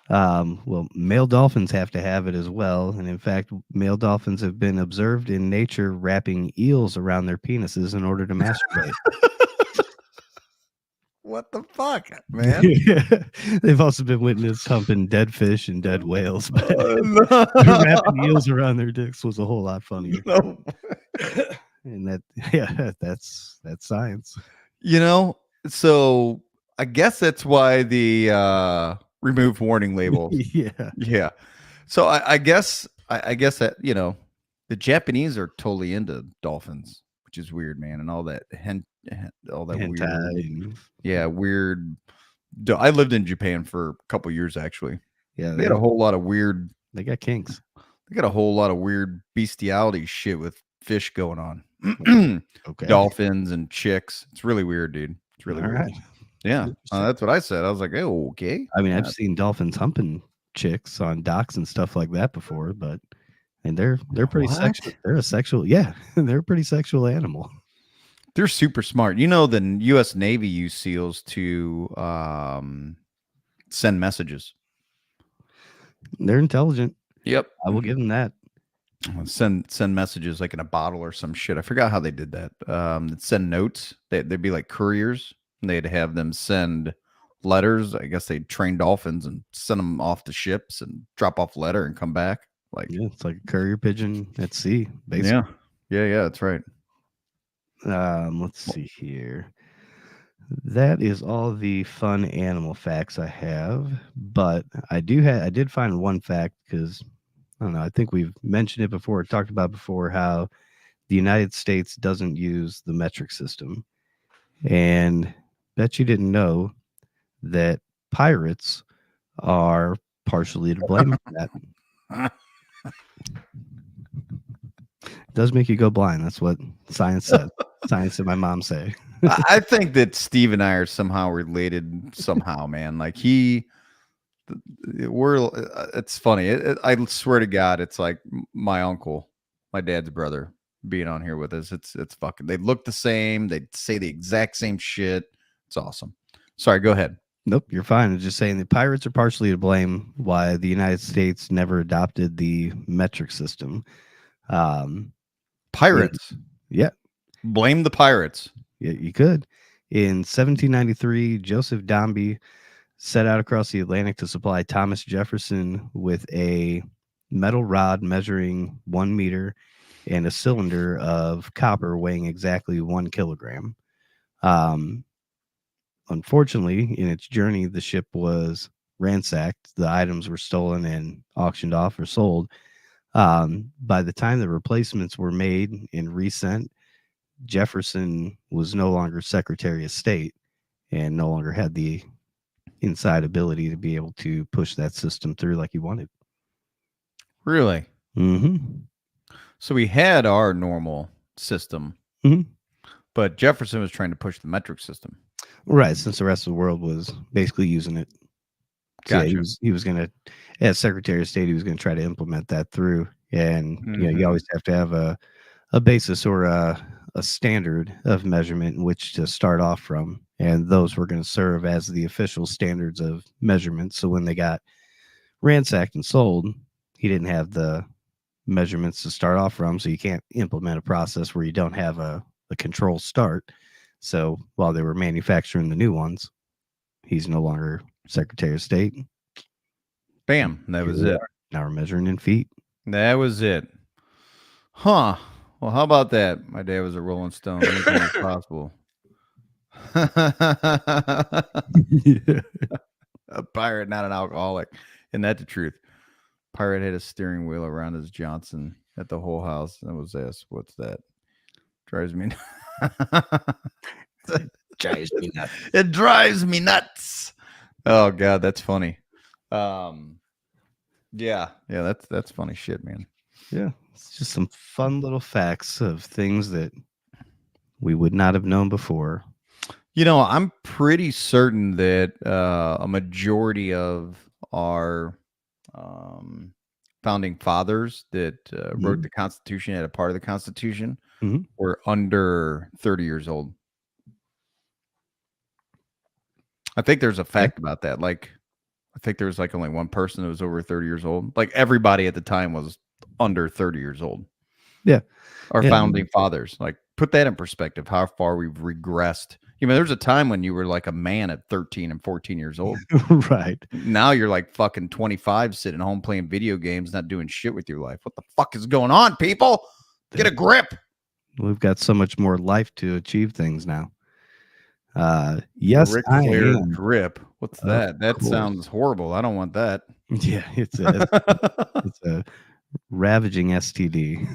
Well, male dolphins have to have it as well, and in fact, male dolphins have been observed in nature wrapping eels around their penises in order to masturbate. What the fuck, man? They've also been witnessed humping dead fish and dead whales, but wrapping eels around their dicks was a whole lot funnier. No. And that's science. So I guess that's why the remove warning labels. Yeah. So I guess that the Japanese are totally into dolphins, which is weird, man, and all that hentai. Weird. I lived in Japan for a couple years, actually. Yeah, they had a whole lot of weird. They got kinks. They got a whole lot of weird bestiality shit with fish going on. Okay. Dolphins and chicks. It's really weird, dude. It's really weird. Right. Yeah, that's what I said. I was like, oh, okay. I mean, I've seen dolphins humping chicks on docks and stuff like that before, and they're pretty sexual. They're a sexual, they're a pretty sexual animal. They're super smart. The U.S. Navy used SEALs to send messages. They're intelligent. Yep, I will give them that. Send messages like in a bottle or some shit. I forgot how they did that. Send notes. They'd be like couriers. And they'd have them send letters. I guess they'd train dolphins and send them off to ships and drop off letter and come back. It's like a courier pigeon at sea, basically. Yeah, that's right. Let's see here. That is all the fun animal facts I have, but I did find one fact, because I don't know, I think we've mentioned it before, talked about before, how the United States doesn't use the metric system. And bet you didn't know that pirates are partially to blame for that. It does make you go blind. That's what science said. Science and my mom say. I think that Steve and I are somehow related somehow, man. Like he we're it's funny. I swear to God, it's like my uncle, my dad's brother, being on here with us. It's fucking. They look the same. They say the exact same shit. It's awesome. Sorry, go ahead. Nope, you're fine. I'm just saying the pirates are partially to blame why the United States never adopted the metric system. Um, Pirates. yeah, Blame the pirates. yeah, you could. In 1793, Joseph Dombey set out across the Atlantic to supply Thomas Jefferson with a metal rod measuring 1 meter and a cylinder of copper weighing exactly 1 kilogram. Um, Unfortunately, in its journey, the ship was ransacked. The items were stolen and auctioned off or sold. By the time the replacements were made and resent, Jefferson was no longer Secretary of State and no longer had the inside ability to be able to push that system through like he wanted. Really? Mm-hmm. So we had our normal system, Mm-hmm. but Jefferson was trying to push the metric system. Right, since the rest of the world was basically using it. So Gotcha. yeah, he was going to, as Secretary of State, he was going to try to implement that through. And you always have to have a basis or a standard of measurement in which to start off from, and those were going to serve as the official standards of measurement. So when they got ransacked and sold, he didn't have the measurements to start off from, so you can't implement a process where you don't have a control start. So while they were manufacturing the new ones, he's no longer Secretary of State. Bam. That was it. Now we're measuring in feet. That was it. Huh. Well, how about that? My dad was a Rolling Stone. Anything is possible. Yeah. A pirate, not an alcoholic. Isn't that the truth? Pirate had a steering wheel around his Johnson at the whole house. And I was asked, what's that? Drives me Drives me nuts. It drives me nuts. Oh God, that's funny. Yeah, that's funny shit, man. Yeah, it's just some fun little facts of things that we would not have known before. You know, I'm pretty certain that a majority of our founding fathers that wrote the Constitution, had a part of the Constitution, were under 30 years old. I think there's a fact about that. Like, I think there was like only one person that was over 30 years old. Like everybody at the time was under 30 years old. Yeah. Our founding fathers. Like, put that in perspective, how far we've regressed. You know, there's a time when you were like a man at 13 and 14 years old. Right. Now you're like fucking 25 sitting home playing video games, not doing shit with your life. What the fuck is going on, people? Get a grip. We've got so much more life to achieve things now. Yes, Ric I Flair am. drip. What's that? That sounds horrible. I don't want that. Yeah, it's a ravaging STD.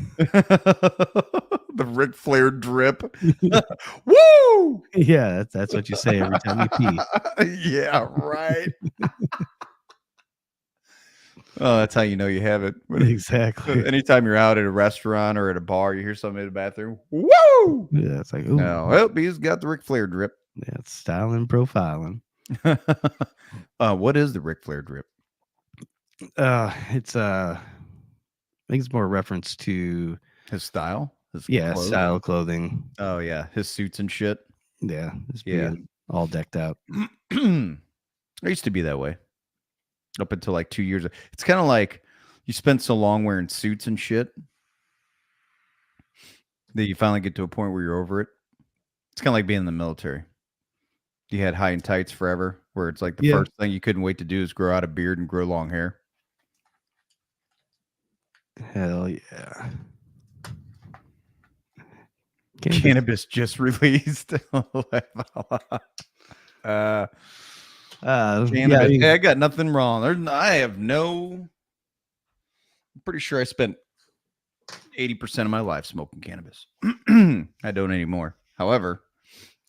The Ric Flair drip. Woo! Yeah, that's what you say every time you pee. Yeah, right. Oh, that's how you know you have it. Exactly. Anytime you're out at a restaurant or at a bar, you hear something in the bathroom. Woo! Yeah, it's like, ooh. No, well, he's got the Ric Flair drip. Yeah, it's styling, profiling. What is the Ric Flair drip? It's I think it's more reference to His style. clothes. Style clothing. Oh yeah, his suits and shit. Yeah, being all decked out. I used to be that way up until like 2 years ago. It's kind of like you spent so long wearing suits and shit that you finally get to a point where you're over it. It's kind of like being in the military. You had high and tights forever, where it's like the first thing you couldn't wait to do is grow out a beard and grow long hair. Hell yeah. Cannabis just released. Cannabis. I got nothing wrong. I have no. I'm pretty sure I spent 80% of my life smoking cannabis. I don't anymore. However,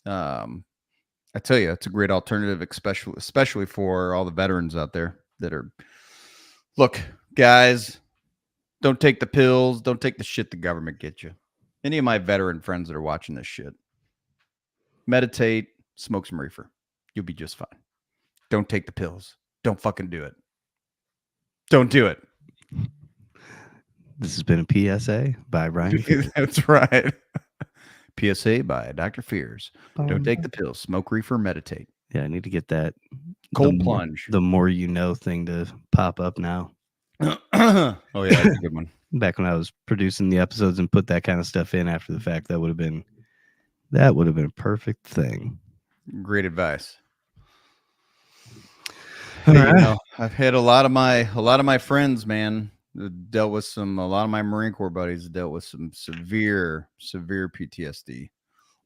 I tell you, it's a great alternative, especially for all the veterans out there that are. Look, guys, don't take the pills. Don't take the shit the government gets you. Any of my veteran friends that are watching this shit, meditate, smoke some reefer. You'll be just fine. Don't take the pills. Don't fucking do it. Don't do it. This has been a PSA by Ryan Fears. That's right. PSA by Dr. Fears. Don't take the pills. Smoke reefer. Meditate. Yeah, I need to get that Cold plunge. The more you know thing to pop up now. Oh yeah, that's a good one. Back when I was producing the episodes and put that kind of stuff in after the fact, that would have been a perfect thing. Great advice. Hey, you know, I've had a lot of my friends, man, dealt with a lot of my Marine Corps buddies dealt with some severe PTSD.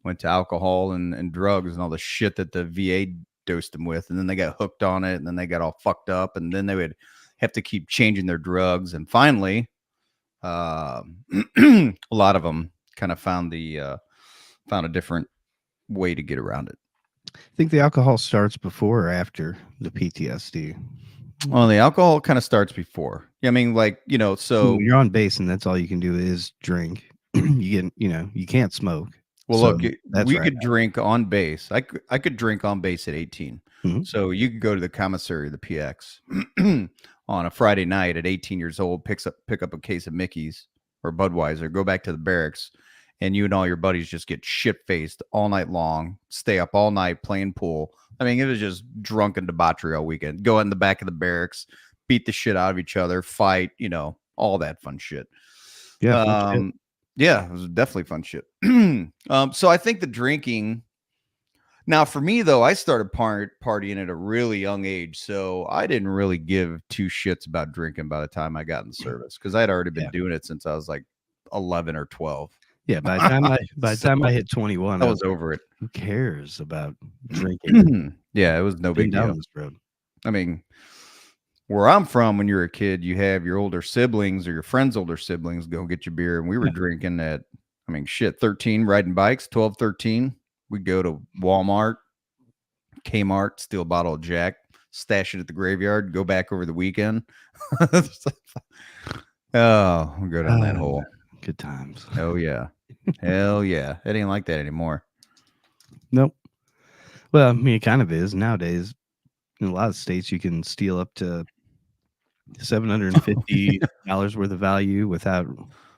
Went to alcohol and drugs and all the shit that the VA dosed them with, and then they got hooked on it, and then they got all fucked up, and then they would have to keep changing their drugs, and finally, a lot of them kind of found a different way to get around it. I think the alcohol starts before or after the PTSD. Well, the alcohol kind of starts before. I mean, like, you know, so when you're on base and that's all you can do is drink. You can't smoke. Well, so look, we could drink on base. I could drink on base at 18. Mm-hmm. So you could go to the commissary, the PX, on a Friday night at 18 years old, pick up a case of Mickey's or Budweiser, go back to the barracks, and you and all your buddies just get shit-faced all night long, stay up all night playing pool. I mean, it was just drunken debauchery all weekend. Go in the back of the barracks, beat the shit out of each other, fight, you know, all that fun shit. Yeah, yeah, it was definitely fun shit. So I think the drinking. Now, for me though, I started partying at a really young age, so I didn't really give two shits about drinking by the time I got in the service because I'd already been doing it since I was like 11 or 12. Yeah, by the time I hit 21, I was over it. Who cares about drinking? Yeah, it was no big deal. This road. I mean, where I'm from, when you're a kid, you have your older siblings or your friends' older siblings go get you beer. And we were drinking at, 13, riding bikes, 12, 13. We'd go to Walmart, Kmart, steal a bottle of Jack, stash it at the graveyard, go back over the weekend. Oh, we'll go down that hole. Good times. Oh, yeah. Hell yeah. It ain't like that anymore. Nope. Well, I mean, it kind of is. Nowadays, in a lot of states, you can steal up to $750 worth of value without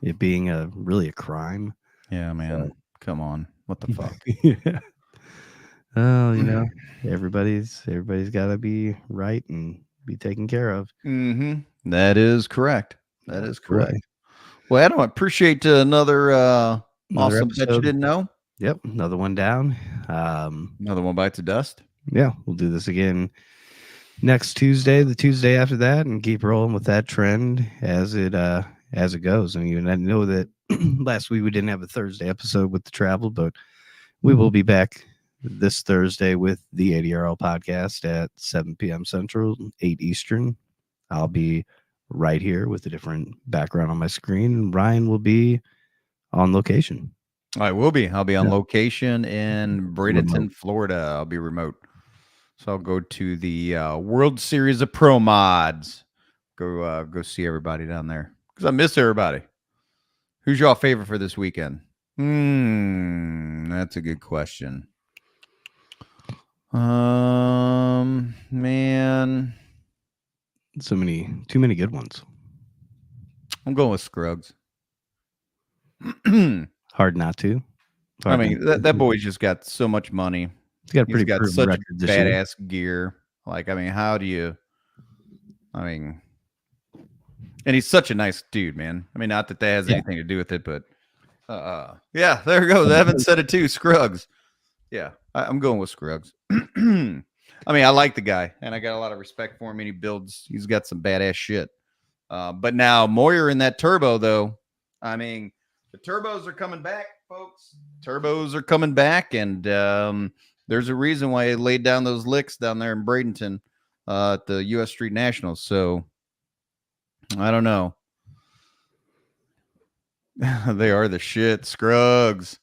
it being really a crime. Yeah, man. Come on. What the fuck? Yeah. Well, you know, everybody's got to be right and be taken care of. Mm-hmm. That is correct. That is correct. Right. Well, Adam, I appreciate another awesome episode that you didn't know. Yep, another one down. Another one bites the dust. Yeah, we'll do this again next Tuesday, the Tuesday after that, and keep rolling with that trend as it goes. I mean, I know that last week we didn't have a Thursday episode with the travel, but we will be back this Thursday with the ADRL podcast at 7 p.m. Central, 8 Eastern. I'll be right here with a different background on my screen, and Ryan will be on location. I will be. I'll be on location in Bradenton, Florida. I'll be remote. So I'll go to the World Series of Pro Mods. Go see everybody down there because I miss everybody. Who's y'all favorite for this weekend? That's a good question. Man, too many good ones. I'm going with Scruggs. Hard not to. That boy's just got so much money. He's got such badass gear. How do you? And he's such a nice dude, man. Not that has anything to do with it, but yeah, there it goes. Evan said it too. Scruggs. Yeah, I'm going with Scruggs. I like the guy, and I got a lot of respect for him. And he's got some badass shit. But now Moyer in that turbo, though. The turbos are coming back, folks. Turbos are coming back, and there's a reason why he laid down those licks down there in Bradenton at the U.S. Street Nationals. So I don't know. They are the shit. Scruggs.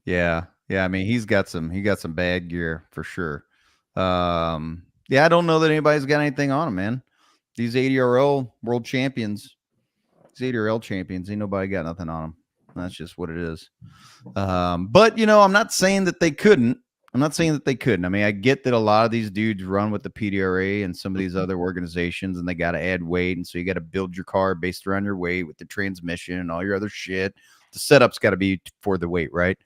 Yeah. He's got some bad gear for sure. I don't know that anybody's got anything on him, man. These ADRL world champions, ain't nobody got nothing on them. That's just what it is. But I'm not saying that they couldn't. I'm not saying that they couldn't. I mean, I get that a lot of these dudes run with the PDRA and some of these other organizations, and they got to add weight, and so you got to build your car based around your weight with the transmission and all your other shit. The setup's got to be for the weight, right?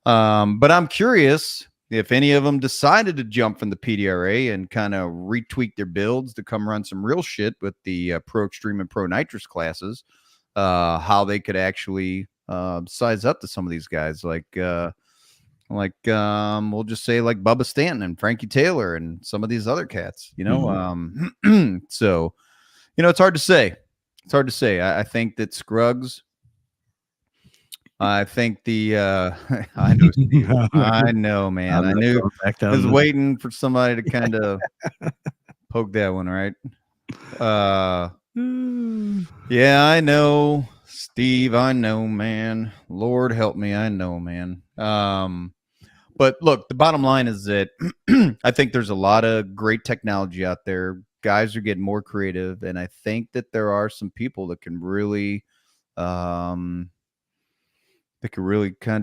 But I'm curious if any of them decided to jump from the PDRA and kind of retweak their builds to come run some real shit with the Pro Extreme and Pro Nitrous classes, how they could actually size up to some of these guys, like we'll just say like Bubba Stanton and Frankie Taylor and some of these other cats, you know. So, you know, it's hard to say. It's hard to say. I think that Scruggs. I think the I know, Steve. I know, man. I knew. I was waiting for somebody to kind of poke that one, right? Yeah, I know, Steve. I know, man. Lord help me. I know, man. But look, the bottom line is that I think there's a lot of great technology out there. Guys are getting more creative, and I think that there are some people that can really kind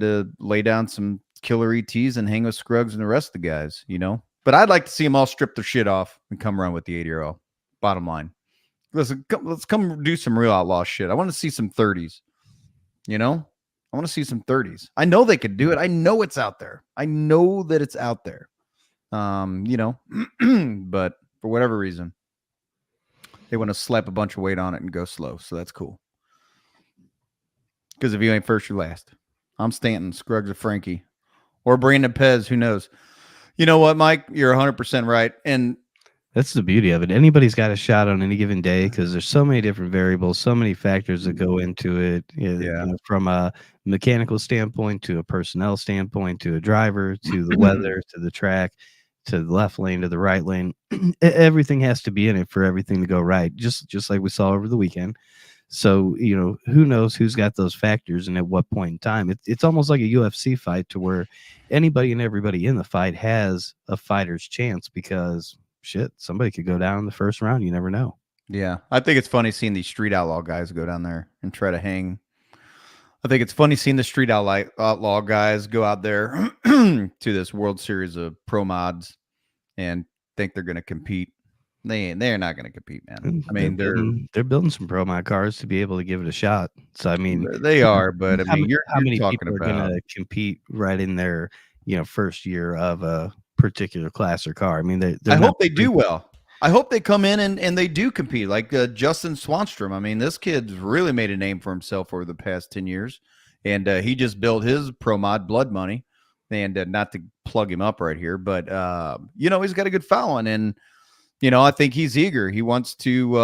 of lay down some killer ETs and hang with Scruggs and the rest of the guys, you know. But I'd like to see them all strip their shit off and come run with the 80-year-old. Bottom line, let's come do some real outlaw shit. I want to see some 30s, you know. I want to see some 30s. I know they could do it. I know it's out there. I know that it's out there. You know, but for whatever reason, they want to slap a bunch of weight on it and go slow. So that's cool. Because if you ain't first, you're last. I'm Stanton, Scruggs, or Frankie, or Brandon Pez. Who knows? You know what, Mike? You're 100% right. And that's the beauty of it. Anybody's got a shot on any given day because there's so many different variables, so many factors that go into it. You know, from a mechanical standpoint to a personnel standpoint to a driver to the weather to the track to the left lane to the right lane. Everything has to be in it for everything to go right. Just like we saw over the weekend. So, you know, who knows who's got those factors and at what point in time. It's almost like a UFC fight to where anybody and everybody in the fight has a fighter's chance because, shit, somebody could go down in the first round. You never know. Yeah, I think it's funny seeing these street outlaw guys go down there and try to hang. I think it's funny seeing the street outlaw guys go out there to this World Series of Pro Mods and think they're going to compete. They're not going to compete, man. I mean, they're building some pro mod cars to be able to give it a shot. So I mean, they are, but I mean, how many talking people about are going to compete right in their first year of a particular class or car? I mean, I hope they do well. I hope they come in and they do compete, like Justin Swanstrom. I mean, this kid's really made a name for himself over the past 10 years, and he just built his pro mod Blood Money. And not to plug him up right here, but you know, he's got a good following and. You know, I think he's eager. He wants to.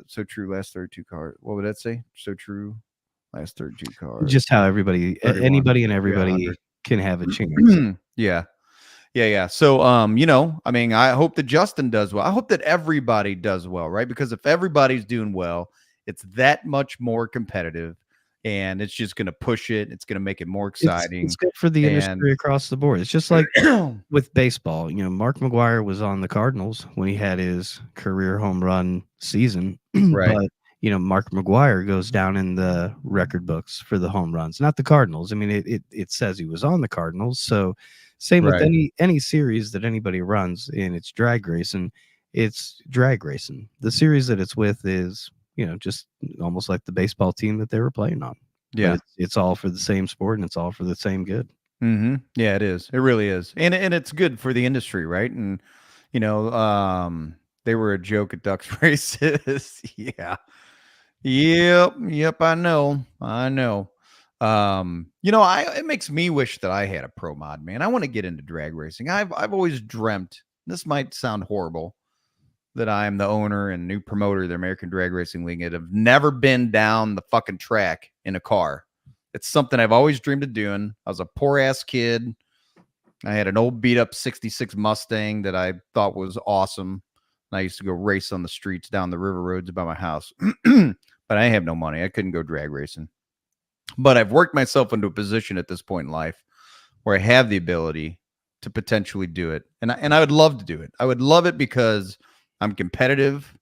So true. Last 32 cars. What would that say? So true. Last 32 cars. Just how anybody and everybody can have a chance. Yeah. So, you know, I mean, I hope that Justin does well. I hope that everybody does well, right? Because if everybody's doing well, it's that much more competitive. And it's just going to push it. It's going to make it more exciting. It's good for the industry across the board. It's just like with baseball. You know, Mark McGwire was on the Cardinals when he had his career home run season. Right. But, you know, Mark McGwire goes down in the record books for the home runs, not the Cardinals. I mean, it says he was on the Cardinals. So same with any series that anybody runs and it's drag racing. It's drag racing. The series that it's with is, you know, just almost like the baseball team that they were playing on. Yeah. It's all for the same sport and it's all for the same good. Mm-hmm. Yeah, it is. It really is. And it's good for the industry, right? And, you know, they were a joke at Ducks races. Yeah. Yep. I know. You know, it makes me wish that I had a pro mod, man. I want to get into drag racing. I've always dreamt, this might sound horrible, that I am the owner and new promoter of the American Drag Racing League and have never been down the fucking track in a car. It's something I've always dreamed of doing. I was a poor ass kid. I had an old beat up 66 Mustang that I thought was awesome. And I used to go race on the streets down the river roads by my house. But I have no money. I couldn't go drag racing. But I've worked myself into a position at this point in life where I have the ability to potentially do it. And I would love to do it. I would love it because I'm competitive.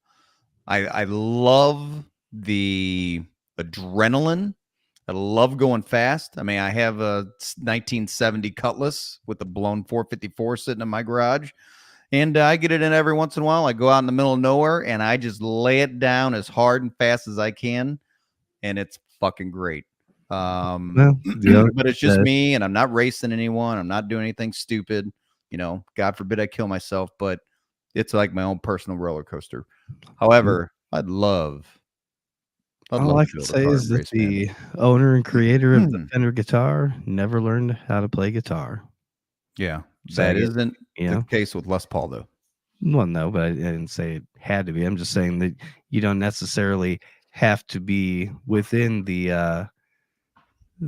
I love the adrenaline I love going fast. I mean, I have a 1970 Cutlass with a blown 454 sitting in my garage, and I get it in every once in a while. I go out in the middle of nowhere, and I just lay it down as hard and fast as I can, and it's fucking great. Well, But it's just me, and I'm not racing anyone. I'm not doing anything stupid. You know, God forbid I kill myself, but it's like my own personal roller coaster. However, all I can say is that the owner and creator of the Fender guitar never learned how to play guitar. Yeah, that isn't the case with Les Paul, though. Well, no, but I didn't say it had to be. I'm just saying that you don't necessarily have to be within the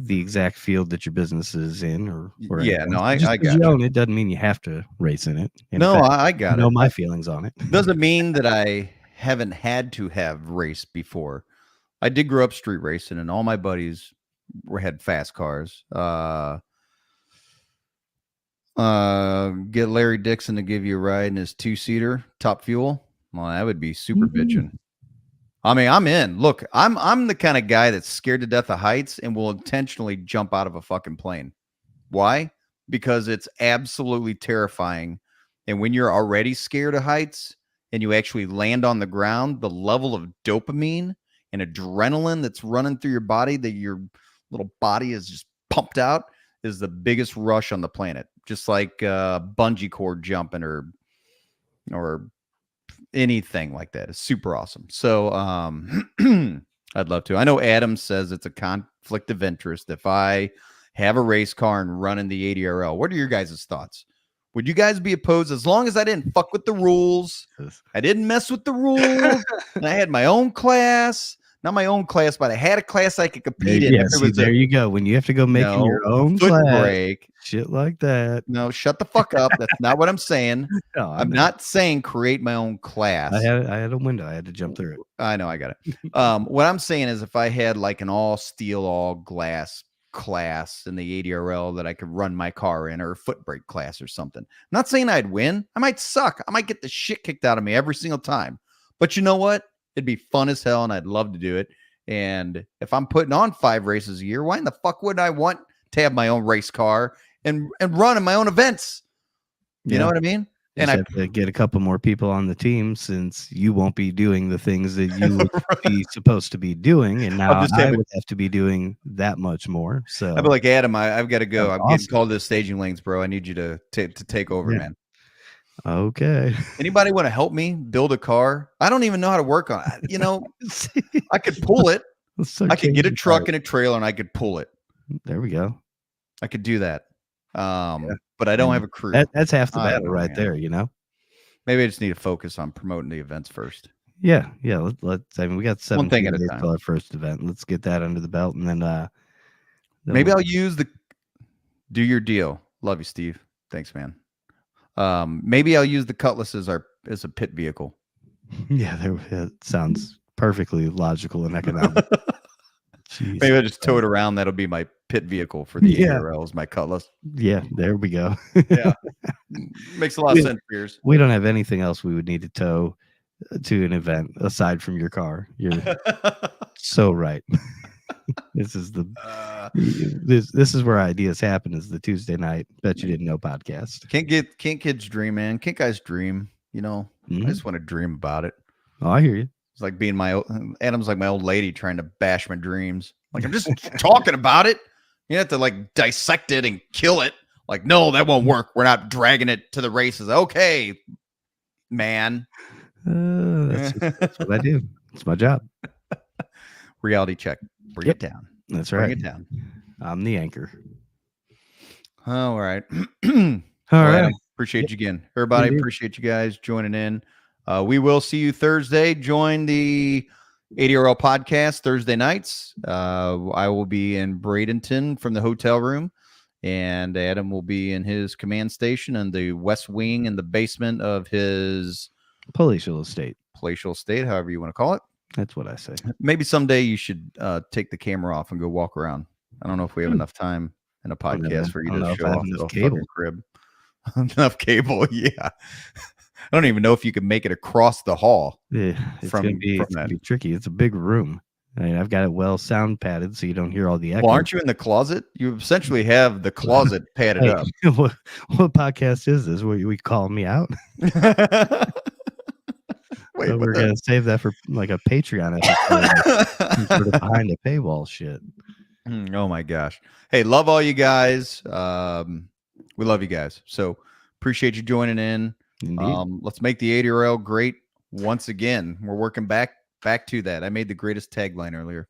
exact field that your business is in, or yeah, no, I got you own it doesn't mean you have to race in it. No, I got it. Know my feelings on it. Doesn't mean that I haven't had to have raced before. I did grow up street racing, and all my buddies had fast cars. Get Larry Dixon to give you a ride in his 2-seater Top Fuel. Well, that would be super bitching. I mean, I'm in. Look, I'm the kind of guy that's scared to death of heights and will intentionally jump out of a fucking plane. Why? Because it's absolutely terrifying. And when you're already scared of heights and you actually land on the ground, the level of dopamine and adrenaline that's running through your body, that your little body is just pumped out, is the biggest rush on the planet. Just like bungee cord jumping or anything like that. It's super awesome. So I'd love to. I know Adam says it's a conflict of interest if I have a race car and run in the ADRL. What are your guys' thoughts? Would you guys be opposed as long as I didn't fuck with the rules? I didn't mess with the rules. And I had my own class. Not my own class, but I had a class I could compete in. Yeah, there you go. When you have to go making your own class, break, shit like that. No, shut the fuck up. That's not what I'm saying. No, I'm not saying create my own class. I had a window. I had to jump through it. I know. I got it. What I'm saying is if I had like an all steel, all glass class in the ADRL that I could run my car in, or a foot brake class or something. I'm not saying I'd win. I might suck. I might get the shit kicked out of me every single time. But you know what? It'd be fun as hell, and I'd love to do it. And if I'm putting on 5 races a year, why in the fuck would I want to have my own race car and run in my own events? You know what I mean? And I have to get a couple more people on the team, since you won't be doing the things that you would be supposed to be doing, and now I would have to be doing that much more. So I'd be like, Adam, I've got to go. I'm getting called to the staging lanes, bro. I need you to take over, man. Okay. Anybody want to help me build a car? I don't even know how to work on it. You know, I could pull it. I could get a truck and a trailer and I could pull it. There we go. I could do that. But I don't have a crew. That's half the battle right there, you know? Maybe I just need to focus on promoting the events first. Yeah. Let's I mean, we got 7 thing at a time. Our first event. Let's get that under the belt, and then maybe I'll use do your deal. Love you, Steve. Thanks, man. Maybe I'll use the Cutlass as a pit vehicle. Yeah, that sounds perfectly logical and economic. Maybe I'll just tow it around. That'll be my pit vehicle for the ARLs, my Cutlass. Yeah, there we go. Yeah. Makes a lot of sense, Piers. We don't have anything else we would need to tow to an event aside from your car. You're so right. This is this is where ideas happen, is the Tuesday night Bet You Didn't Know podcast. Can't kids dream, man. Can't guys dream? You know, I just want to dream about it. Oh, I hear you. It's like being Adam's like my old lady trying to bash my dreams. Like, I'm just talking about it. You have to like dissect it and kill it. Like, no, that won't work. We're not dragging it to the races. Okay, man. That's what I do. It's my job. Reality check. Bring it down. That's right. Bring it down. I'm the anchor. All right. All right. Appreciate you again. Everybody, appreciate you guys joining in. We will see you Thursday. Join the ADRL podcast Thursday nights. I will be in Bradenton from the hotel room, and Adam will be in his command station in the west wing in the basement of his palatial estate, however you want to call it. That's what I say. Maybe someday you should take the camera off and go walk around. I don't know if we have enough time in a podcast for you to show off the fucking crib. Enough cable, yeah. I don't even know if you can make it across the hall. Yeah, it's gonna be tricky. It's a big room. I mean, I've got it well sound padded so you don't hear all the echo. Well, aren't you in the closet? You essentially have the closet padded Hey, up. what podcast is this? Where we call me out? Wait, what We're gonna save that for like a Patreon episode, sort of behind the paywall shit. Oh my gosh. Hey, love all you guys. We love you guys. So appreciate you joining in. Indeed. Let's make the 80RL great once again. We're working back to that. I made the greatest tagline earlier.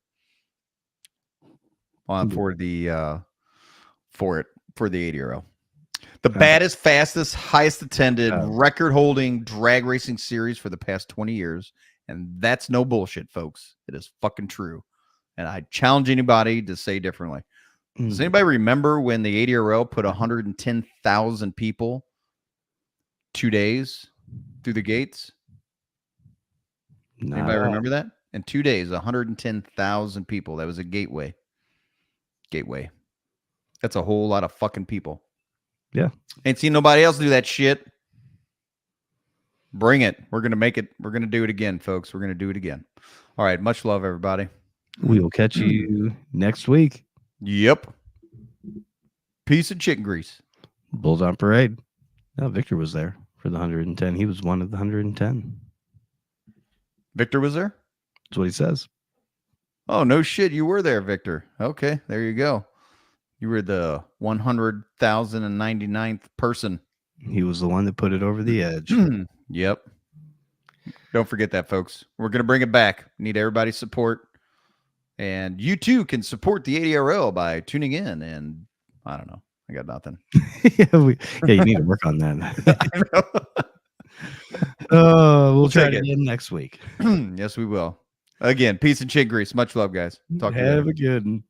For the 80RL. The baddest, fastest, highest attended, record-holding drag racing series for the past 20 years. And that's no bullshit, folks. It is fucking true. And I challenge anybody to say differently. Does anybody remember when the 80RL put 110,000 people 2 days through the gates? Anybody remember that? In 2 days, 110,000 people. That was a gateway. That's a whole lot of fucking people. Yeah. Ain't seen nobody else do that shit. Bring it. We're going to make it. We're going to do it again, folks. We're going to do it again. All right. Much love, everybody. We will catch you next week. Yep. Piece of chicken grease. Bulls on parade. No, Victor was there for the 110. He was one of the 110. Victor was there? That's what he says. Oh, no shit. You were there, Victor. Okay. There you go. You were the 100,099th person. He was the one that put it over the edge. Yep. Don't forget that, folks. We're going to bring it back. Need everybody's support. And you too can support the 80RL by tuning in. And I don't know. I got nothing. You need to work on that. We'll try it again next week. Yes, we will. Again, peace and chick grease. Much love, guys. Talk to you later. Have a good one.